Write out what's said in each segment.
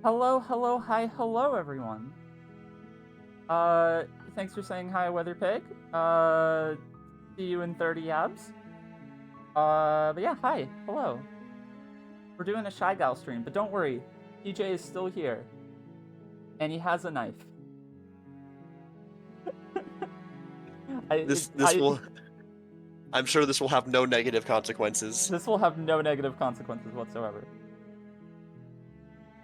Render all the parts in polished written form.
Hello, hello, hi, hello, everyone. Thanks for saying hi, Weather Pig. See you in 30 abs. But yeah, hi, hello. We're doing a Shygal stream, but don't worry, TJ is still here. And he has a knife. I'm sure this will have no negative consequences. This will have no negative consequences whatsoever.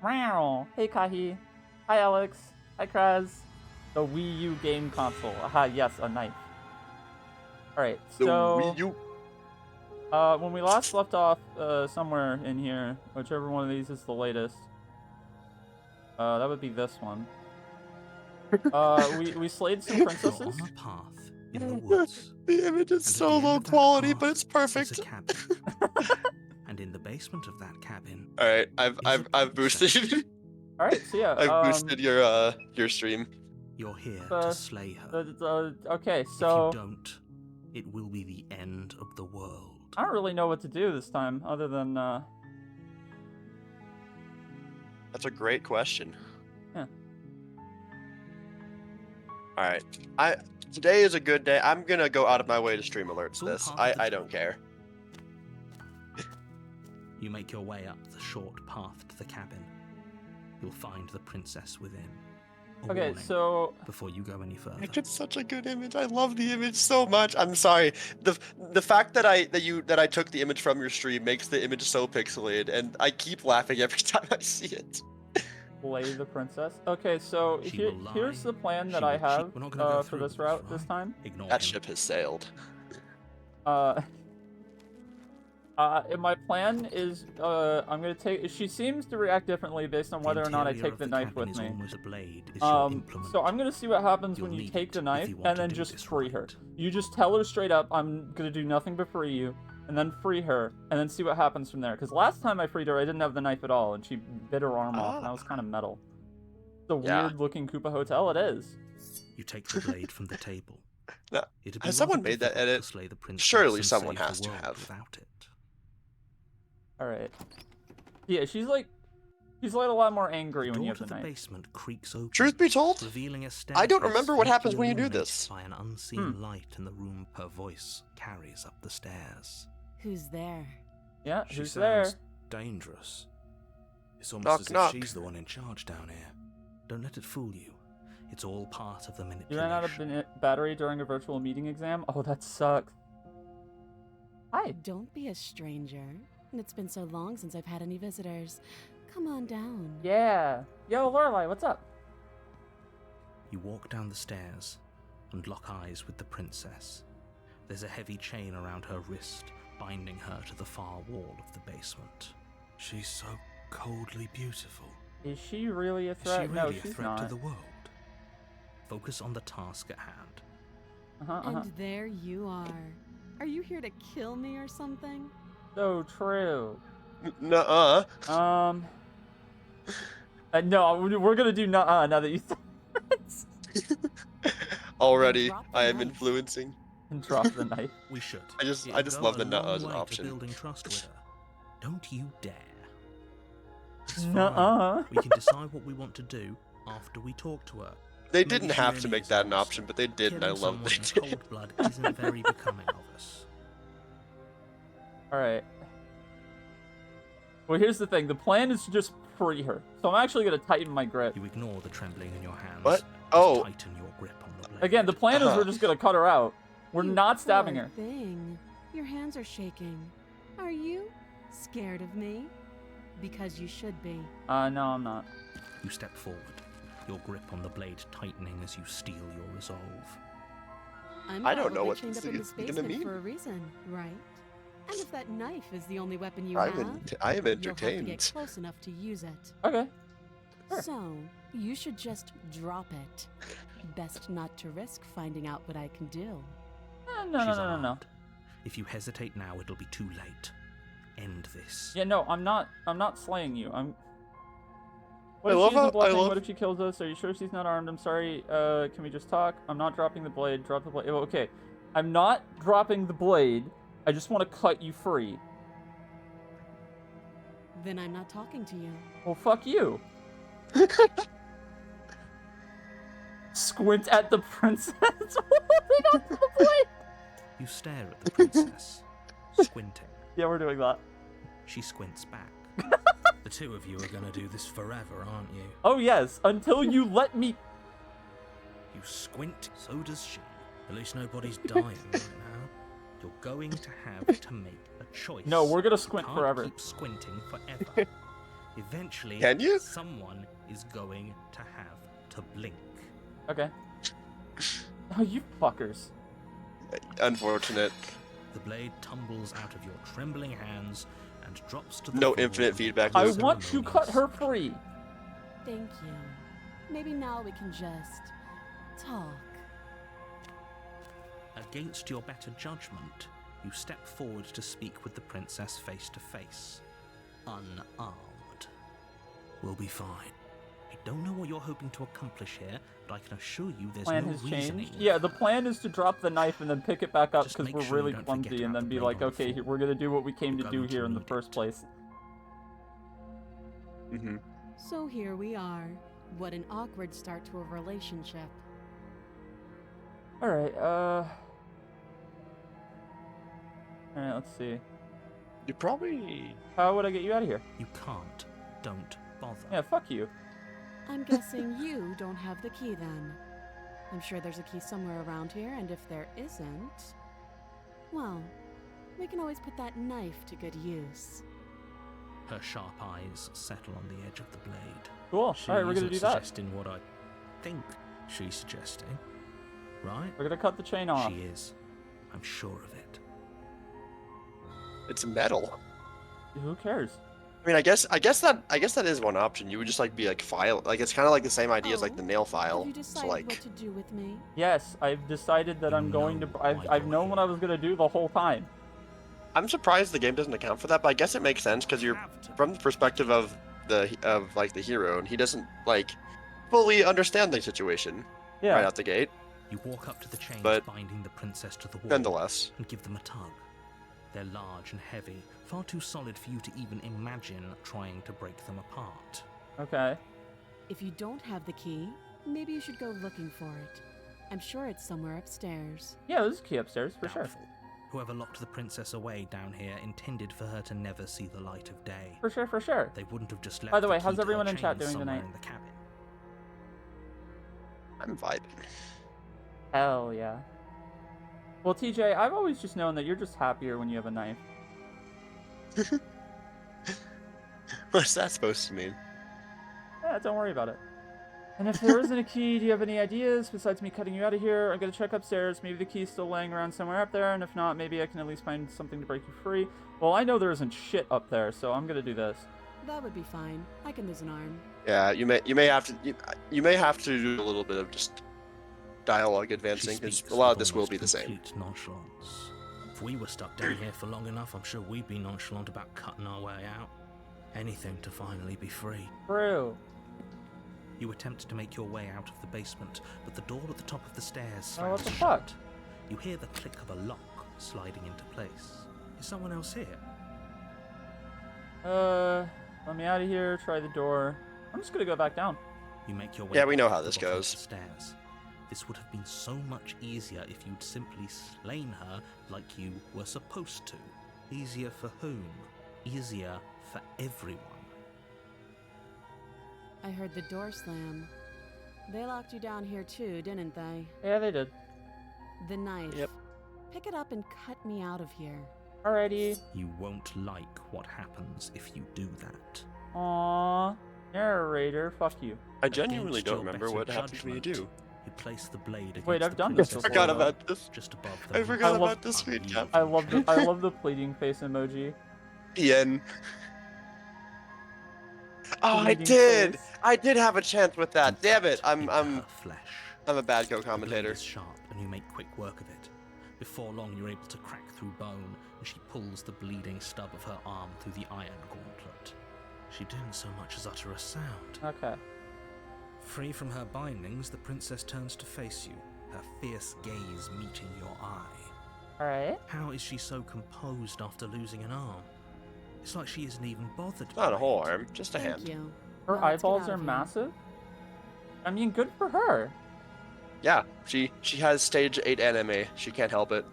Wow. Hey, Kahi. Hi, Alex. Hi, Kraz. The Wii U game console. Aha, yes, a knife. Alright, so... The Wii U? When we last left off, somewhere in here, whichever one of these is the latest, that would be this one. We slayed some princesses. You're on a path in the woods. The image is so low quality, but it's perfect. A cabin. And in the basement of that cabin. All right, I've boosted. All right, so yeah, I've boosted your stream. You're here to slay her. Okay, so if you don't, it will be the end of the world. I don't really know what to do this time, other than That's a great question. Yeah. All right, today is a good day. I'm gonna go out of my way to stream alerts this. I don't care. You make your way up the short path to the cabin. You'll find the princess within. Okay, so before you go any further, it's such a good image. I love the image so much. I'm sorry. The fact that I took the image from your stream makes the image so pixelated, and I keep laughing every time I see it. Slay the princess. Okay, so here's the plan that I have for this route this time. That ship has sailed. My plan is, I'm gonna take. She seems to react differently based on whether or not I take the knife with me. So I'm gonna see what happens when you take the knife and then just free her. You just tell her straight up, I'm gonna do nothing but free you, and then free her, and then see what happens from there. Because last time I freed her, I didn't have the knife at all, and she bit her arm off, and that was kind of metal. It's a weird-looking Koopa hotel. It is. You take the blade from the table. Now, has someone made that edit? Surely someone has to have. Without it. Alright. Yeah, she's like a lot more angry when you have the knife. Basement creaks open, truth be told, revealing a I don't remember what happens when you do this. By an unseen light in the room, her voice carries up the stairs. Who's there? Yeah, who's there? Dangerous. It's almost as if she's the one in charge down here. Don't let it fool you. It's all part of the manipulation. You ran out of battery during a virtual meeting exam? Oh, that sucks. Hi. Don't be a stranger. It's been so long since I've had any visitors. Come on down. Yeah. Yo, Lorelai, what's up? You walk down the stairs and lock eyes with the princess. There's a heavy chain around her wrist, binding her to the far wall of the basement. She's so coldly beautiful. Is she really a threat? Is she No, really a she's threat not. to the world? Focus on the task at hand. And there you are. Are you here to kill me or something? So true. Nuh-uh. No, we're gonna do nuh-uh now that you Already, I am knife. influencing. and drop the knife. We should. I just It'll go love a the nuh-uh long as an way to option. building trust with her. Don't you dare. It's Nuh-uh. fine. We can decide what we want to do after we talk to her. They Maybe didn't she have really to make is that an honest. option, but they did, and I Killing love someone that in they did. cold blood isn't very becoming of us. Alright. Well, here's the thing. The plan is to just free her. So I'm actually gonna tighten my grip. You ignore the trembling in your hands. What? Just Oh. tighten your grip on the blade. Again, the plan is we're just gonna cut her out. We're You not stabbing poor her. Thing. Your hands are shaking. Are you scared of me? Because you should be. No, I'm not. You step forward, your grip on the blade tightening as you steel your resolve. I'm I don't know probably what chained this up in is this gonna basement mean. for a reason, right? And if that knife is the only weapon you I have, am you'll have to get entertained. close enough to use it. Okay. Sure. So, you should just drop it. Best not to risk finding out what I can do. No. She's unarmed. If you hesitate now, it'll be too late. End this. Yeah, no, I'm not slaying you. What I if love she isn't how- I bluffing? love- What if she kills us? Are you sure she's not armed? I'm sorry. Can we just talk? I'm not dropping the blade. Drop the blade. Oh, okay. I'm not dropping the blade. I just want to cut you free. Then I'm not talking to you. Well, fuck you. Squint at the princess. Holding on to the blade. You stare at the princess, squinting. Yeah, we're doing that. She squints back. The two of you are gonna do this forever, aren't you? Oh yes, until you let me. You squint, so does she. At least nobody's dying right now. You're going to have to make a choice. No, we're gonna You squint can't forever. Keep squinting forever. Eventually, Can you? someone is going to have to blink. Okay. Oh, you fuckers. Unfortunate. The blade tumbles out of your trembling hands and drops to the No floor infinite with feedback I loop. want to cut her free. Thank you. Maybe now we can just talk. Against your better judgment, you step forward to speak with the princess face to face, unarmed. We'll be fine. I don't know what you're hoping to accomplish here, but I can assure you there's Plan no has reasoning. changed. Yeah, the plan is to drop the knife and then pick it back up Just because make we're sure you really don't forget clumsy, and about then the be blade like, on the okay, floor. we're gonna do what we came to We're do going to here in the need first it. place. Mm-hmm. So here we are. What an awkward start to a relationship. All right. All right. Let's see. You probably. How would I get you out of here? You can't. Don't bother. Yeah, fuck you. I'm guessing you don't have the key then. I'm sure there's a key somewhere around here, and if there isn't, well, we can always put that knife to good use. Her sharp eyes settle on the edge of the blade. Cool. She All right, we're gonna isn't do that. suggesting what I think she's suggesting, right? We're gonna cut the chain off. She is. I'm sure of it. It's metal. Who cares? I mean, I guess that is one option. You would just like be like file, like it's kind of like the same idea as like the nail file. Have you So decided like, what to do with me? Yes, I've decided that You I'm going to. know I've why I've you're known what I was gonna do the whole time. I'm surprised the game doesn't account for that, but I guess it makes sense because you're from the perspective of the hero, and he doesn't like fully understand the situation Yeah. right out the gate. You walk up to the chains But binding the princess to the wall Nonetheless, and give them a tug. They're large and heavy, far too solid for you to even imagine trying to break them apart. Okay. If you don't have the key, maybe you should go looking for it. I'm sure it's somewhere upstairs. Yeah, there's a key upstairs for sure. Doubtful. Whoever locked the princess away down here intended for her to never see the light of day. For sure. For sure. They wouldn't have just left By the way, key how's to her everyone in chain chat doing somewhere tonight? in the cabin. I'm vibing. Hell yeah. Well, TJ, I've always just known that you're just happier when you have a knife. What's that supposed to mean? Yeah, don't worry about it. And if there isn't a key, do you have any ideas besides me cutting you out of here? I'm gonna check upstairs. Maybe the key's still laying around somewhere up there, and if not, maybe I can at least find something to break you free. Well, I know there isn't shit up there, so I'm gonna do this. That would be fine. I can lose an arm. Yeah, you may have to you may have to do a little bit of just dialogue advancing, because a lot of this will be the same. Nonchalance. If we were stuck down here for long enough, I'm sure we'd be nonchalant about cutting our way out. Anything to finally be free. True. You attempt to make your way out of the basement, but the door at the top of the stairs Oh, what slams the shut. fuck? You hear the click of a lock sliding into place. Is someone else here? Let me out of here, try the door. I'm just gonna go back down. You make your way. Yeah, we know back how to the this bottom of goes. the stairs. This would have been so much easier if you'd simply slain her like you were supposed to. Easier for whom? Easier for everyone. I heard the door slam. They locked you down here too, didn't they? Yeah, they did. The knife. Yep. Pick it up and cut me out of here. Alrighty. You won't like what happens if you do that. Aww. Narrator, fuck you. I genuinely Against don't your remember better what happens when you do. judgment, You place the blade against Wait, I've the done this princess I before. forgot about this. just above the I forgot love- about the screen cap. I love the pleading face emoji. Ian. Oh, I Bleeding did. face. I did have a chance with that. You Damn it. cut I'm into her flesh. a bad The blade co-commentator. is sharp, and you make quick work of it. Before long, you're able to crack through bone, and she pulls the bleeding stub of her arm through the iron gauntlet. She didn't so much as utter a sound. Okay. Free from her bindings, the princess turns to face you, her fierce gaze meeting your eye. Alright. How is she so composed after losing an arm? It's like she isn't even bothered. Not by a whole it. arm, just a Thank hand. you. Her Now let's get eyeballs out are of here. massive. I mean, good for her. Yeah, she has stage 8 anime. She can't help it.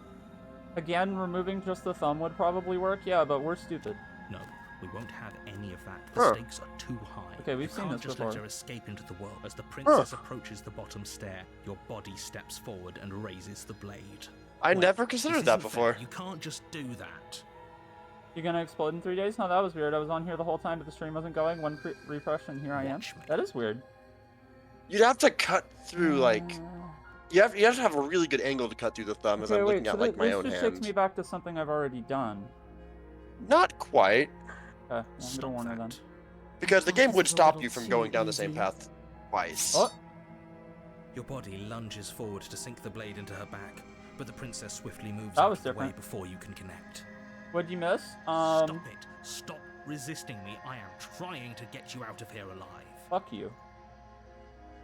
Again, removing just the thumb would probably work. Yeah, but we're stupid. No, we won't have any of that. The Huh. stakes are too high. Okay, we've You seen can't this just before. let her escape into the world. As the princess approaches the bottom stair, your body steps forward and raises the blade. I Wait, never this considered that isn't fair. before. You can't just do that. You're gonna explode in 3 days? No, that was weird. I was on here the whole time, but the stream wasn't going. One refresh, and here I am. Watch me. That is weird. You'd have to cut through, like... You have to have a really good angle to cut through the thumb if Okay, I'm wait, looking so at, like, my this own just hand. takes me back to something I've already done. Not quite, Okay, I'm gonna Stop warn her then. that. because the thought game this would was a stop little you from too going down the same easy. path twice. Oh, Your body lunges forward to sink the blade into her back, but the princess swiftly moves That out was of the way different. before you can connect. what'd you miss? Stop it. Stop resisting me. I am trying to get you out of here alive. Fuck you.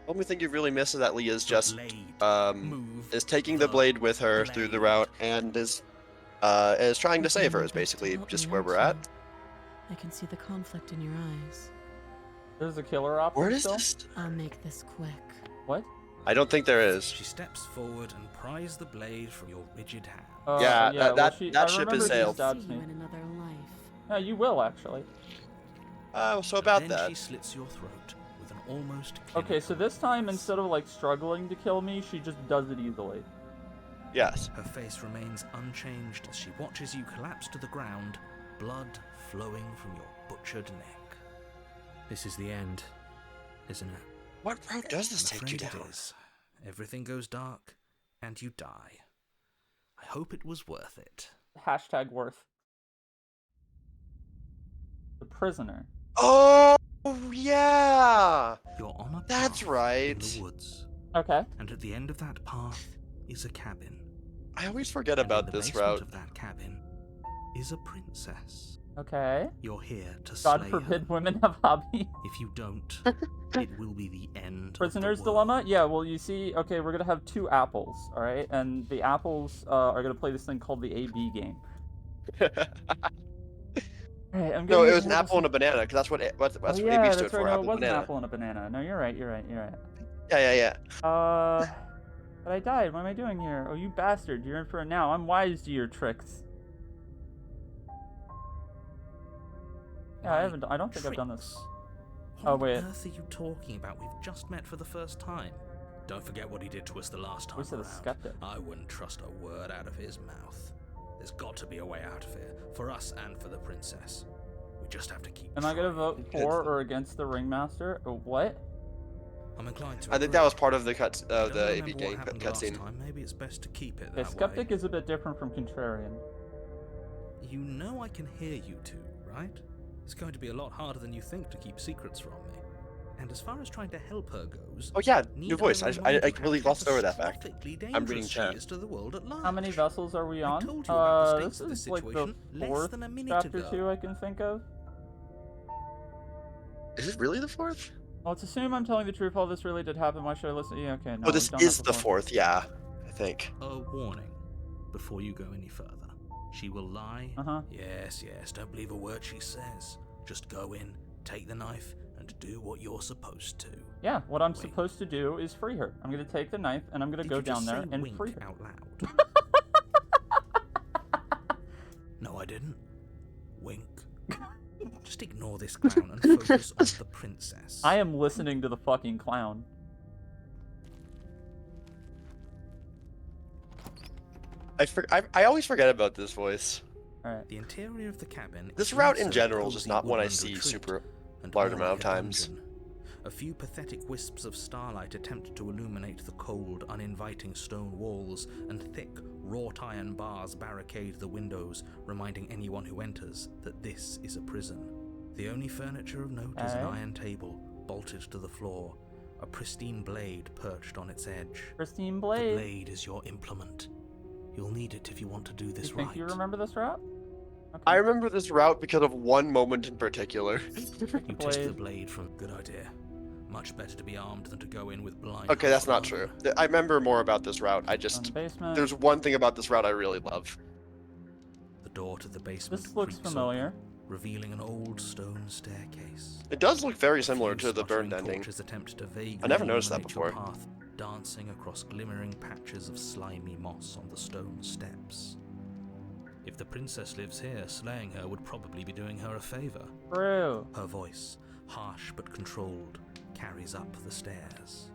The only thing you really miss is that Leah's The just blade. Move is taking the blade with her through the route and is trying to save her. Is basically just where we're at. I can see the conflict in your eyes. There's a killer option Where is still? this? I'll make this quick. What? I don't think there is. She steps forward and pries the blade from your rigid hand. Yeah, well, that I ship remember has she sailed. stabbed See me. you in another life. Yeah, you will actually. So about then that. she slits your throat with an almost Okay, so clinical this time glance. instead of like struggling to kill me, she just does it easily. Yes. Her face remains unchanged as she watches you collapse to the ground, blood flowing from your butchered neck. This is the end, isn't it? What route does this I'm take you afraid down? it is. Everything goes dark, and you die. I hope it was worth it. Hashtag worth. The prisoner. Oh yeah. You're on a That's path right. in the woods, Okay. and at the end of that path is a cabin. I always forget And in about the this basement route. of that cabin is a princess. Okay. You're here to God slay forbid her. women have hobbies. If you don't, it will be the end. Prisoner's of the world. dilemma? Yeah, well, you see, okay, we're gonna have 2 apples, alright? And the apples are gonna play this thing called the AB game. Alright, I'm No, gonna it was an apple and a banana, because that's what Oh, what yeah, AB stood that's for. right. No, it Apple was an banana. apple and a banana. No, you're right. Yeah. But I died. What am I doing here? Oh, you bastard! You're in for it now. I'm wise to your tricks. Yeah, I don't think I've done this. Tricks? Oh, What wait. on earth are you talking about? We've just met for the first time. Don't forget what he did to us the last time We said a around. skeptic. I wouldn't trust a word out of his mouth. There's got to be a way out of here, for us and for the princess. We just have to keep Am I gonna trying. vote for or against the ringmaster? Oh, what? I'm inclined to I think agree. that was part of the cut, I don't the remember AV what game happened last cutscene. time. Maybe it's best to keep it Okay, that skeptic way. is a bit different from contrarian. You know I can hear you two, right? It's going to be a lot harder than you think to keep secrets from me. And as far as trying to help her goes, Oh yeah, need new voice. I I remind you completely how glossed over that fact. catastrophically I'm reading dangerous she chat. is to the world at large. How many vessels are we I on? told you about the This stakes of this is like the situation less 4th than a minute chapter ago. 2 I can think of. Is it really the 4th? Well, let's assume I'm telling the truth. All this really did happen. Why should I listen? Yeah, okay, no, Oh, this we've done is that the before. 4th. Yeah, I think. A warning before you go any further. She will lie. Yes, don't believe a word she says. Just go in, take the knife, and do what you're supposed to. Yeah, what I'm Wink. supposed to do is free her. I'm gonna take the knife and I'm gonna Did go you just down there say and wink free her. out loud? No, I didn't. Wink. Just ignore this clown and focus on the princess. I am listening to the fucking clown. I always forget about this voice. Alright. The interior of the cabin. This is route in also a general is just cozy not one I woodland see retreat, super and large more amount like of a times. dungeon. A few pathetic wisps of starlight attempt to illuminate the cold, uninviting stone walls, and thick, wrought iron bars barricade the windows, reminding anyone who enters that this is a prison. The only furniture of note is an iron table, bolted to the floor, a pristine blade perched on its edge. Pristine The blade. blade is your implement. You'll need it if you want to do this You think right. you remember this route? Okay. I remember this route because of one moment in particular. You test the Blade. blade from good idea. Much better to be armed than to go in with blind. Okay, that's not hope alone. true. I remember more about this route. I Down just the basement. there's one thing about this route I really love. The door to the basement This looks creaks familiar. open, revealing an old stone staircase. It does look very A similar few to the burned sputtering ending. torches attempt to vaguely I never noticed that illuminate your before. path, dancing across glimmering patches of slimy moss on the stone steps. If the princess lives here, slaying her would probably be doing her a favor. True. Her voice, harsh but controlled, carries up the stairs.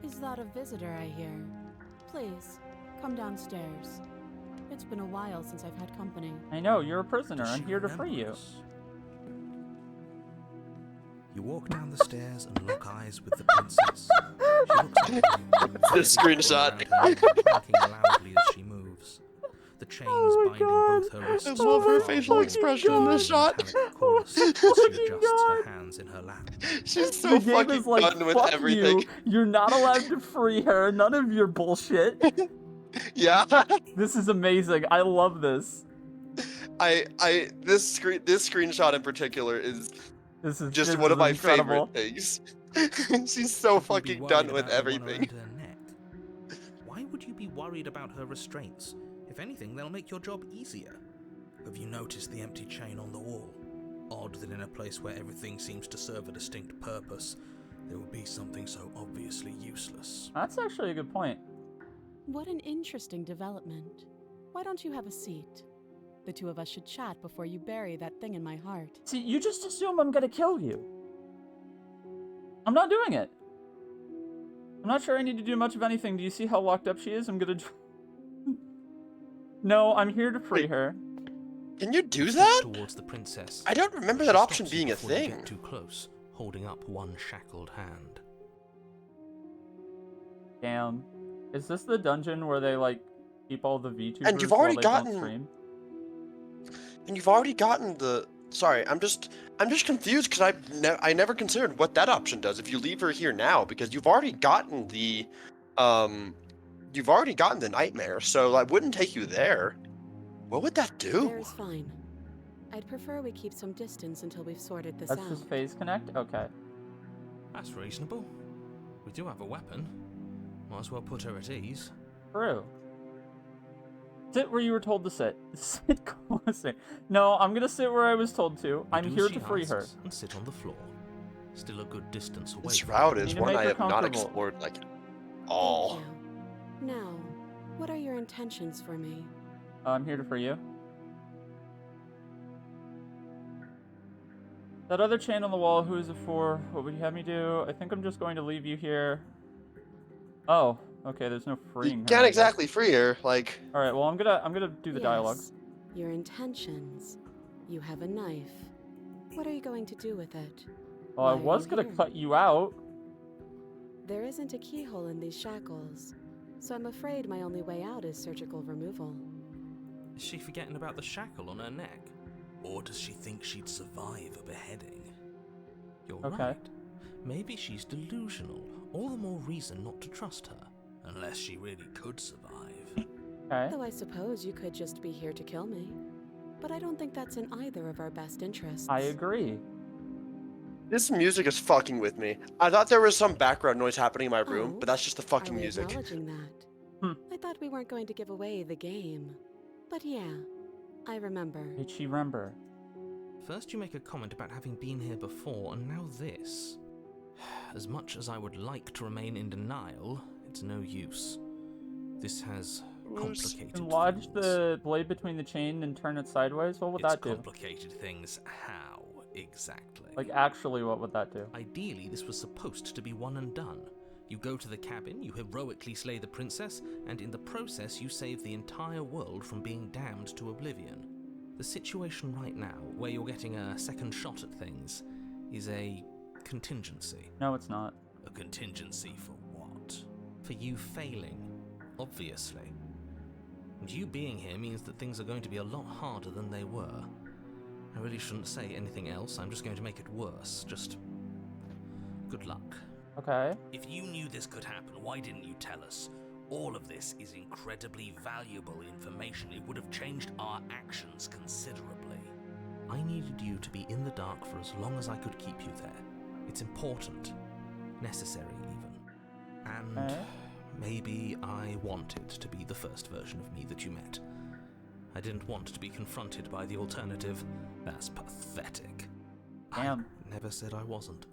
Is that a visitor I hear? Please, come downstairs. It's been a while since I've had company. I know, you're a prisoner. Does I'm she here to remember free you. us? You walk down the stairs and lock eyes with the princess. She looks at you. This screenshot. Clanking loudly as she moves. The chains Oh my binding God. both her wrists. I love her are facial wound. expression in this shot. Metallic chorus as she adjusts her hands in her lap. She's The so game fucking is like, done with fuck everything. you. You're not allowed to free her. None of your bullshit. Yeah. This is amazing. I love this. This screenshot in particular is This is just this one of is my incredible. favorite things. She's so You'd be fucking worried done with about the one everything. around her neck. Why would you be worried about her restraints? If anything, they'll make your job easier. Have you noticed the empty chain on the wall? Odd that in a place where everything seems to serve a distinct purpose, there would be something so obviously useless. That's actually a good point. What an interesting development. Why don't you have a seat? The two of us should chat before you bury that thing in my heart. See, you just assume I'm gonna kill you. I'm not doing it. I'm not sure I need to do much of anything. Do you see how locked up she is? I'm gonna... No, I'm here to free her. Can you do Steps that? towards the princess. I don't remember She that option stops you being a before you thing. get too close, holding up one shackled hand. Damn. Is this the dungeon where they, like, keep all the VTubers And you've already while they don't gotten- stream? And you've already gotten the. Sorry, I'm just confused because I never considered what that option does if you leave her here now because you've already gotten the nightmare, so I wouldn't take you there. What would that do? There's fine. I'd prefer we keep some distance until we've sorted this That's out. just phase connect? Okay. That's reasonable. We do have a weapon. Might as well put her at ease. True. Sit where you were told to sit. Sit closer. No, I'm gonna sit where I was told to. I'm Do here as to she free her. asks And sit on the floor. Still a good distance away. This from route her. is Need to one make I her have not comfortable. explored like all. Thank you. Now, what are your intentions for me? I'm here to free you. That other chain on the wall, who is it for? What would you have me do? I think I'm just going to leave you here. Oh, okay, there's no freeing You her, can't I guess. exactly free her, like. Alright, well I'm gonna do the dialogue. Yes, your intentions. You have a knife. What are you going to do with it? Well, I Why are was you gonna here? cut you out. There isn't a keyhole in these shackles, so I'm afraid my only way out is surgical removal. Is she forgetting about the shackle on her neck? Or does she think she'd survive a beheading? You're Okay. right. Maybe she's delusional. All the more reason not to trust her. Unless she really could survive. Okay. Though I suppose you could just be here to kill me. But I don't think that's in either of our best interests. I agree. This music is fucking with me. I thought there was some background noise happening in my room, Oh, but that's just the fucking Are we music. acknowledging that? Hmm. I thought we weren't going to give away the game. But yeah, I remember. Did she remember? First you make a comment about having been here before, and now this. As much as I would like to remain in denial, it's no use. This has complicated Enlarge things. the blade between the chain and turn it sideways? What would that do? Complicated things. How exactly? Like, actually, what would that do? Ideally, this was supposed to be one and done. You go to the cabin, you heroically slay the princess, and in the process you save the entire world from being damned to oblivion. The situation right now, where you're getting a second shot at things, is a contingency. No, it's not. A contingency for what? For you failing, obviously. And you being here means that things are going to be a lot harder than they were. I really shouldn't say anything else, I'm just going to make it worse. Just good luck. Okay. If you knew this could happen, why didn't you tell us? All of this is incredibly valuable information. It would have changed our actions considerably. I needed you to be in the dark for as long as I could keep you there. It's important. Necessary, even. And Okay. maybe I wanted to be the first version of me that you met. I didn't want to be confronted by the alternative. That's pathetic. Damn. I never said I wasn't.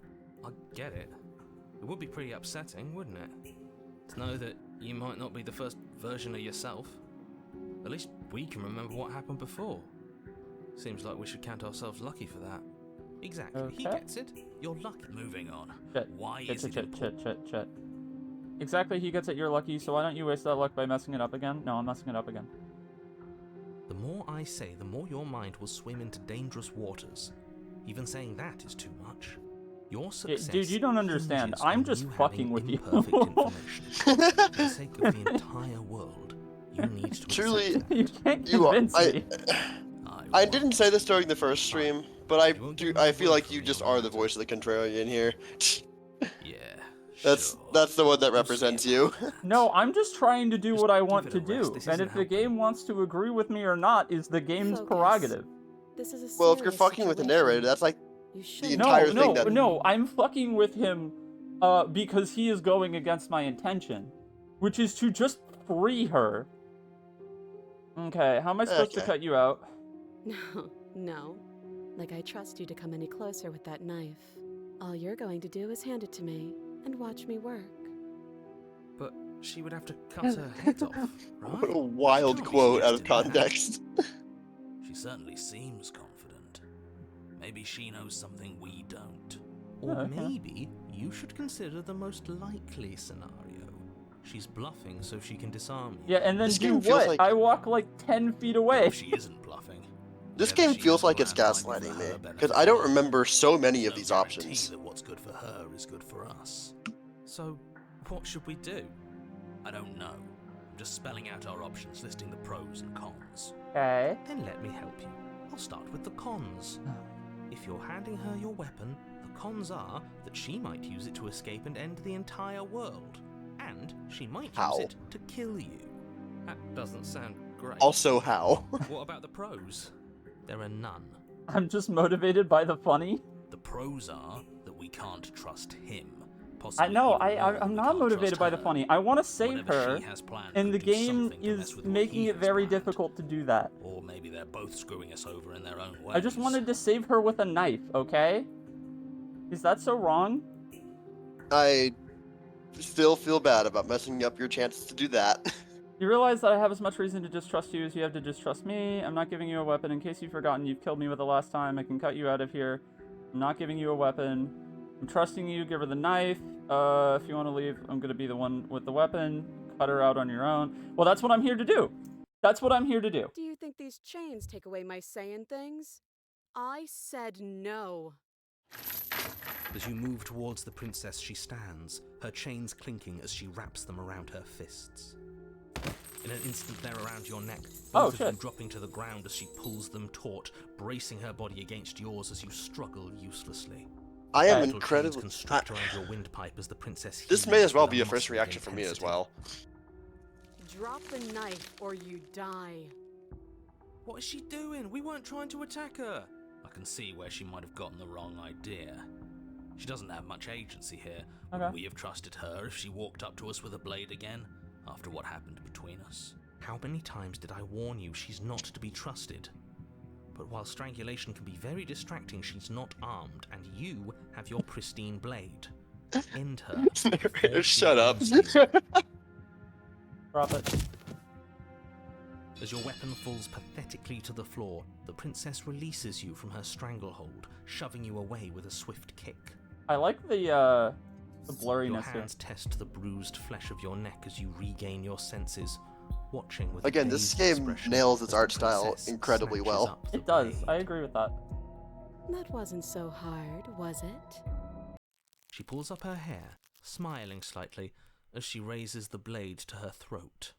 I get it. It would be pretty upsetting, wouldn't it? To know that you might not be the first version of yourself. At least we can remember what happened before. Seems like we should count ourselves lucky for that. Exactly, he Okay. gets it. You're lucky. Moving on. Shit. Why Shit, is shit, it shit, shit, shit, shit. Exactly, he gets it, you're lucky, so why don't you waste that luck by messing it up again? No, I'm messing it up again. The more I say, the more your mind will swim into dangerous waters. Even saying that is too much. Your success Dude, you don't understand. hinges I'm on just you fucking having with you. imperfect information. For the sake of the entire world, you need to Truly, accept that. You can't You are, convince me. I didn't say this during the first stream, but I feel like you from just me are on the that. voice of the contrarian here. Yeah. That's sure. the one that We'll see represents about you. that. No, I'm just trying to do Just what I give want it to a do. rest. This And isn't if the game helping. wants to agree with me or not is the game's Focus. prerogative. This is a Well, if you're serious fucking with the situation. narrator, that's like You the should entire No, thing that- no, I'm fucking with him because he is going against my intention, which is to just free her. Okay, how am I supposed to Okay. cut you out? No, no. Like I trust you to come any closer with that knife. All you're going to do is hand it to me and watch me work. But she would have to cut her head off, right? What a wild She can't be quote out of suggesting that. context. She certainly seems confident. Maybe she knows something we don't. Or Okay. maybe you should consider the most likely scenario. She's bluffing so she can disarm you. Yeah, and then This do game feels what? like- I walk like 10 feet What away. if she isn't bluffing? This Whether game she feels has like it's planned might be for gaslighting me, her because benefit I don't or remember so many there's of no these guarantee options. that what's good for her is good for us. So, what should we do? I don't know. I'm just spelling out our options, listing the pros and cons. Okay. Then let me help you. I'll start with the cons. If you're handing her your weapon, the cons are that she might use it to escape and end the entire world. And she might How? use it to kill you. That doesn't sound great. Also, how? What about the pros? There are none. I'm just motivated by the funny. The pros are that we can't trust him. I Possibly know, even more, I'm we not can't motivated trust by the her. funny. I want to save Whatever her, she has planned and the could do game something to mess is with what making he it has very planned. difficult to do that. Or maybe they're both screwing us over in their own ways. I just wanted to save her with a knife, okay? Is that so wrong? I still feel bad about messing up your chances to do that. You realize that I have as much reason to distrust you as you have to distrust me. I'm not giving you a weapon. In case you've forgotten, you've killed me with the last time. I can cut you out of here. I'm not giving you a weapon. I'm trusting you. Give her the knife. If you want to leave, I'm going to be the one with the weapon. Cut her out on your own. Well, that's what I'm here to do. That's what I'm here to do. Do you think these chains take away my saying things? I said no. As you move towards the princess, she stands, her chains clinking as she wraps them around her fists. In an instant, they're around your neck, both of you dropping to the ground as she pulls them taut, bracing her body against yours as you struggle uselessly. I am Metal incredibly. chains constrict around your windpipe as the princess This may heaves as well with be a muscle first reaction for me as intensity. well. Drop the knife or you die. What is she doing? We weren't trying to attack her. I can see where she might have gotten the wrong idea. She doesn't have much agency here. Would we have trusted her if she walked up to us with a blade again, after what happened between us? How many times did I warn you she's not to be trusted? But while strangulation can be very distracting, she's not armed, and you have your pristine blade. End her. before she Shut up. harms you. Drop it. As your weapon falls pathetically to the floor, the princess releases you from her stranglehold, shoving you away with a swift kick. I like the Your blurriness here. hands test the bruised flesh of your neck as you regain your senses, watching with a Again, this dazed game expression nails its as the art style princess incredibly snatches well. up the It does. blade. I agree with that. That wasn't so hard, was it? She pulls up her hair, smiling slightly, as she raises the blade to her throat.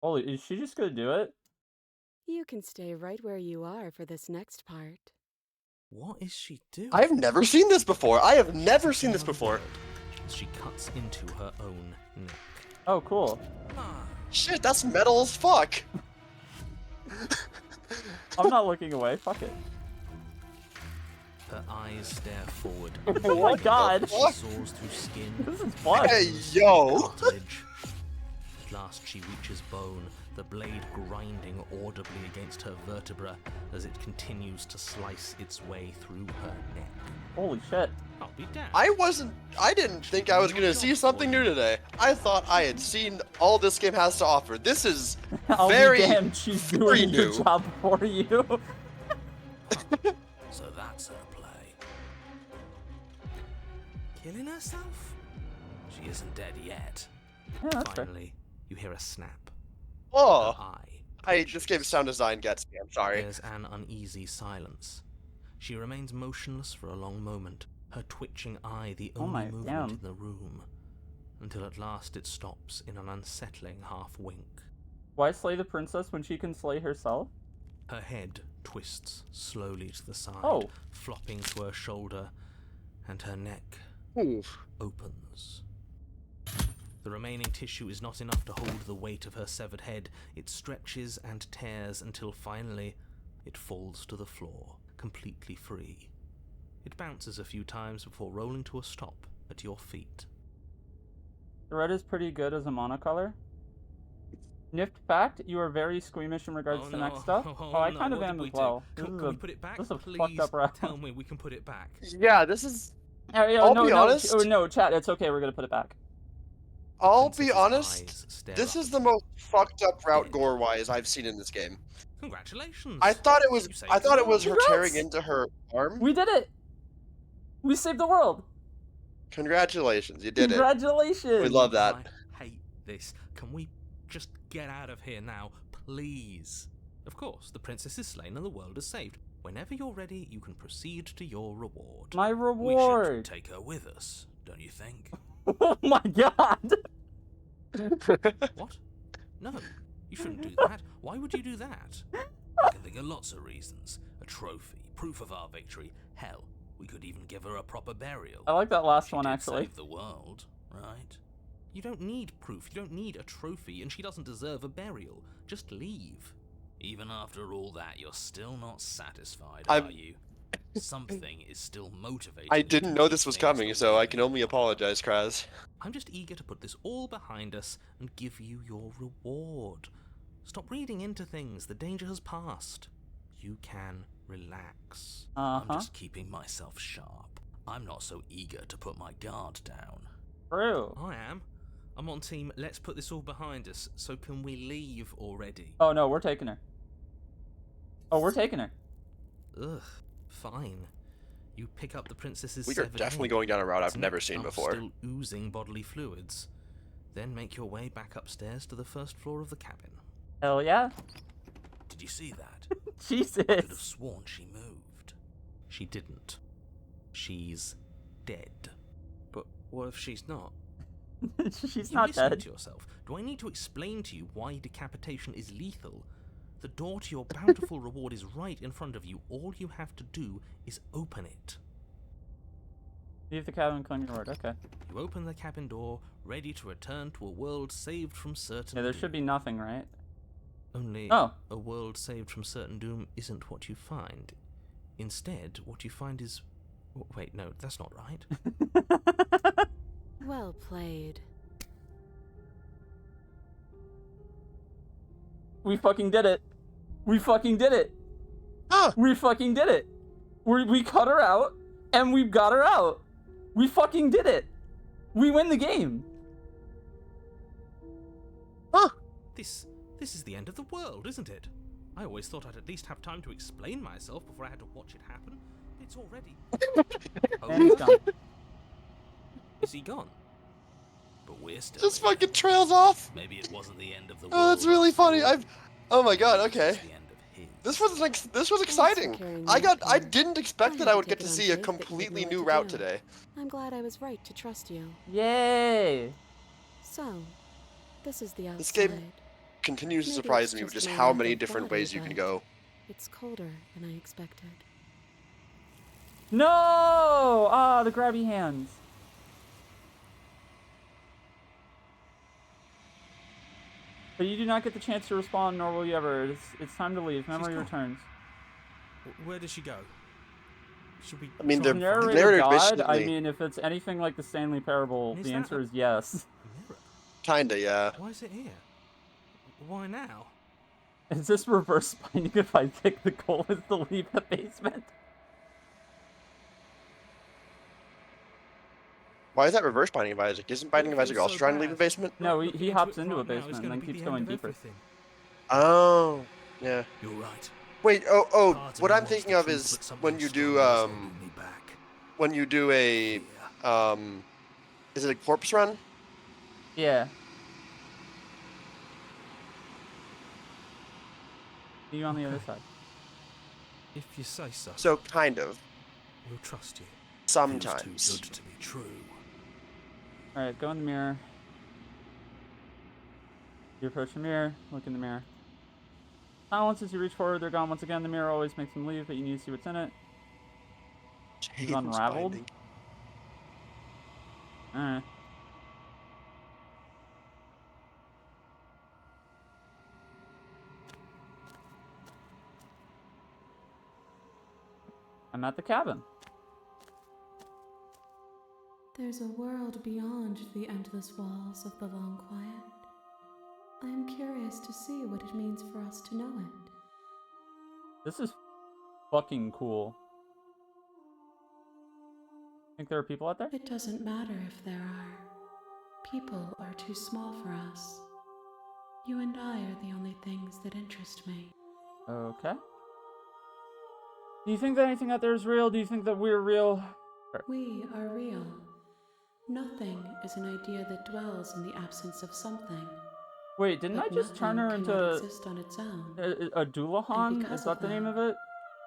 Holy, is she just gonna do it? You can stay right where you are for this next part. What is she doing? I've never seen this before. I have never seen this before. As she cuts into her own neck. Oh, cool. Ah, Shit, that's metal as fuck. I'm not looking away. Fuck it. her eyes stare forward. Oh my god. She soars through skin, This is fun. Hey, yo. cartilage. At last she reaches bone, the blade grinding audibly against her vertebra as it continues to slice its way through her neck. Holy shit. I'll be damned. I didn't think I was gonna see something new today. I thought I had seen all this game has to offer. This is I'll very, be damned, she's very doing your new. job for you. So that's her play. Killing herself? She isn't dead yet. Yeah, that's fair. Finally, you hear a snap. Oh, Her eye. this game's sound design gets me. I'm sorry. There's an uneasy silence. She remains motionless for a long moment, her twitching eye the Oh only my movement damn. in the room, until at last it stops in an unsettling half-wink. Why slay the princess when she can slay herself? Her head twists slowly to the side, Oh. flopping to her shoulder, and her neck Oof. opens. The remaining tissue is not enough to hold the weight of her severed head. It stretches and tears until finally it falls to the floor, completely free. It bounces a few times before rolling to a stop at your feet. The red is pretty good as a monocolor. Nift fact, you are very squeamish in regards to next stuff. I no, kind of what am did we as do? well. Can we put it back? This is a Please fucked up round. tell me we can put it back. Yeah, this is. I'll be honest. No, chat, it's okay, we're gonna put it back. I'll be Princess's honest. eyes stare This up. is the most fucked up route gore-wise I've seen in this game. Congratulations. I thought it was. You saved I thought the it was her world. Congrats! tearing into her arm. We did it! We saved the world! Congratulations, you did it. Congratulations! We love that. I hate this. Can we just get out of here now, please? Of course, the princess is slain and the world is saved. Whenever you're ready, you can proceed to your reward. My We reward! should take her with us, don't you think? Oh my god! What? No, you shouldn't do that. Why would you do that? I can think of lots of reasons. A trophy, proof of our victory. Hell, we could even give her a proper burial. I like that last She one, did actually. save the world, right? You don't need proof, you don't need a trophy, and she doesn't deserve a burial. Just leave. Even after all that, you're still not satisfied, I'm- are you? Something is still motivating I you didn't to know keep this was things coming, the so way I can they only are. apologize, Kraz. I'm just eager to put this all behind us and give you your reward. Stop reading into things. The danger has passed. You can relax. I'm just keeping myself sharp. I'm not so eager to put my guard down. True. I am. I'm on team, let's put this all behind us, so can we leave already? Oh no, we're taking her. Oh, we're taking her. Ugh, fine. You pick up the princess's We are severed definitely head. going down a route I've Its never neck seen are before. Still oozing bodily fluids. Then make your way back upstairs to the first floor of the cabin. Hell yeah. Did you see that? Jesus. I could have sworn she moved. She didn't. She's dead. But what if she's not? She's You not listening dead. to yourself? Do I need to explain to you why decapitation is lethal? The door to your bountiful reward is right in front of you. All you have to do is open it. Leave the cabin, claim your word. Okay. You open the cabin door, ready to return to a world saved from certain Yeah, there doom. should be nothing, right? Only Oh. a world saved from certain doom isn't what you find. Instead, what you find is... Wait, no, that's not right. Well played. We fucking did it. We fucking did it. Huh. We fucking did it. We cut her out, and we got her out. We fucking did it. We win the game. Huh. This is the end of the world, isn't it? I always thought I'd at least have time to explain myself before I had to watch it happen. It's already... And he's gone. Is he gone? But we're still Just here. fucking trails off. Maybe it wasn't the end of the world. Oh, that's really after funny. all. Oh my god. Maybe Okay. it's the end of his. This was exciting. carrying I that didn't expect I that had I to would get take to it on see a faith that you'd completely know new what to route do. today. I'm glad I was right to trust you. Yay. So, this is the outside. This game continues to Maybe surprise it's me with just just my how lack many of different body, ways you can but go. It's colder than I expected. No! Ah, the grabby hands. But you do not get the chance to respond, nor will you ever. It's time to leave. Memory gone. returns. Where does she go? Should we... I mean, try the and Narrator find narrative died? I basically- mean, if it's anything like the Stanley Parable, Is the that answer a- is yes. the mirror? Kinda, yeah. Why is it here? Why now? Is this reverse binding if I pick the goal is to leave the basement? Why is that reverse Binding of Isaac? Isn't Binding of It Isaac feels also so trying to leave the bad. basement? No, Looking he hops it into a right now is basement and gonna then be keeps the going end of deeper. everything. Oh, yeah. You're right. Wait, Part of what me I'm wants thinking the of truth, is but something when you do, stronger is holding me back. when you do a, Fear. is it a corpse run? Yeah. See you on the other Okay. side. If you say so, So, kind of. we'll trust you. Sometimes. Feels too good to be true. Alright, go in the mirror. You approach the mirror, look in the mirror. Silence as you reach forward, they're gone once again. The mirror always makes them leave, but you need to see what's in it. Jaden's unraveled? Binding. Alright. I'm at the cabin. There's a world beyond the endless walls of the long quiet. I am curious to see what it means for us to know it. This is fucking cool. Think there are people out there? It doesn't matter if there are. People are too small for us. You and I are the only things that interest me. Okay. Do you think that anything out there is real? Do you think that we're real? We are real. Nothing is an idea that dwells in the absence of something. Wait, didn't I But just turn her nothing into cannot exist on its own. a Doulahan? because Is that of the name that, of it?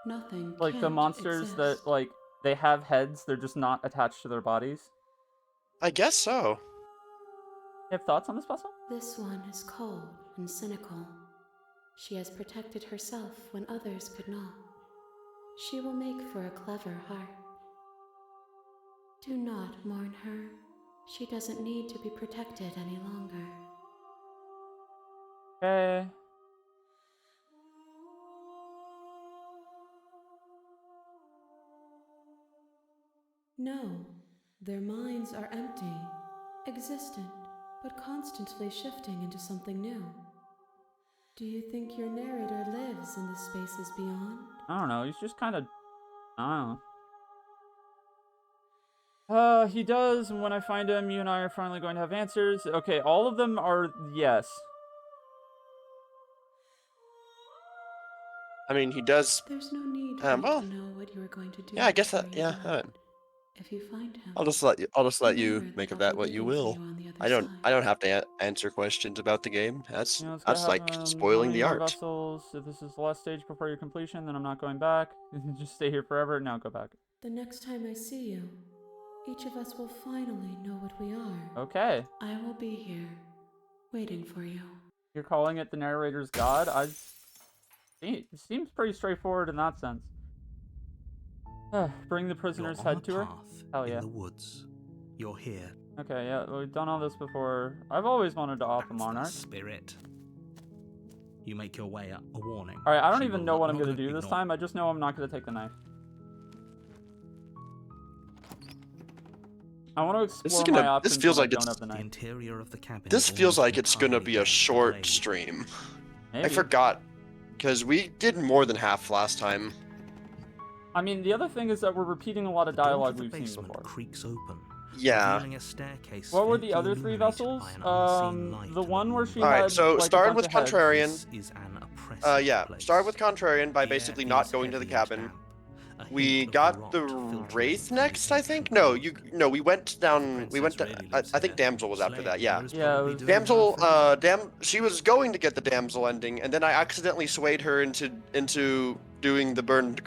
Nothing Like the can't monsters that, exist. like, they have heads, they're just not attached to their bodies? I guess so. You have thoughts on this puzzle? This one is cold and cynical. She has protected herself when others could not. She will make for a clever heart. Do not mourn her. She doesn't need to be protected any longer. Okay. No, their minds are empty, existent, but constantly shifting into something new. Do you think your narrator lives in the spaces beyond? I don't know, he's just kind of... I don't know. He does, and when I find him, you and I are finally going to have answers. Okay, all of them are yes. I mean, he does. There's no need for you well, to know what you are going to do. Yeah, I guess before that. you Yeah, die. alright. If you find him, I'll just let you remember make of I'll that be what you waiting for will. you on the other I don't side. have to answer questions about the game. That's You know, it's gotta like happen. How spoiling many the more art. vessels? If this is the last stage before your completion, then I'm not going back. Just stay here forever. Now go back. The next time I see you, each of us will finally know what we are. Okay. I will be here, waiting for you. You're calling it the narrator's god? It seems pretty straightforward in that sense. Bring the prisoner's head to her? Hell yeah. In the woods. You're here. Okay, yeah, we've done all this before. I've always wanted to off a That's the monarch. spirit. You make your way up. A warning. Alright, I don't She even will know what not I'm gonna do ignore- this time. I just know I'm not gonna take the knife. I want to explore my options. This feels when I like don't it's have the The knife. interior of the cabin. This is feels almost like it's gonna be a entirely short blade. stream. Maybe. I forgot, because we did more than half last time. I mean, the other thing is that we're repeating a lot of The door to dialogue the we've seen basement before. creaks open. Yeah. Revealing a staircase What were the faintly other three illuminated vessels? by an unseen light The in one where room. she Alright, had so like, a start bunch with of heads. Contrarian. This is an oppressive Yeah. place. Start with Contrarian by The basically air not feels going to the heavy and cabin. damp. A hint We of the got rot the filtering Wraith through next, I think? ventilation. No, we went down, The we went to, princess really I lives think here. Damsel was after that, Slayyyy yeah. here is Yeah, probably it was- doing Damsel, her thing. she was going to get the Damsel ending, and then I accidentally swayed her into doing the burned,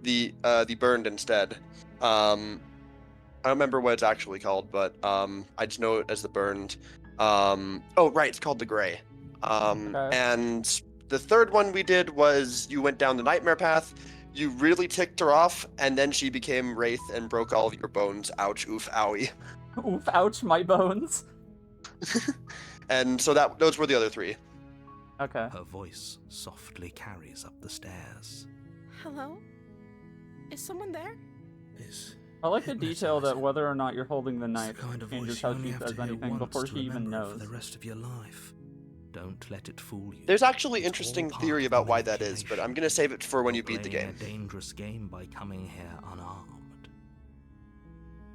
the burned instead. I don't remember what it's actually called, but I just know it as the burned. Oh right, it's called the Gray. Okay. And the third one we did was you went down the nightmare path. You really ticked her off, and then she became Wraith and broke all of your bones. Ouch, oof, owie. Oof, ouch, my bones. And so those were the other three. Okay. Her voice softly carries up the stairs. Hello? Is someone there? This I like the detail that whether or not you're holding the It's knife the kind of changes voice you how only she have to says hear anything once before to she even remember it knows. for the rest of your life. Don't let it fool you. There's actually It's interesting all part theory of the about why that is, but I'm gonna save it for when You're you beat the playing game. a dangerous game by coming here unarmed.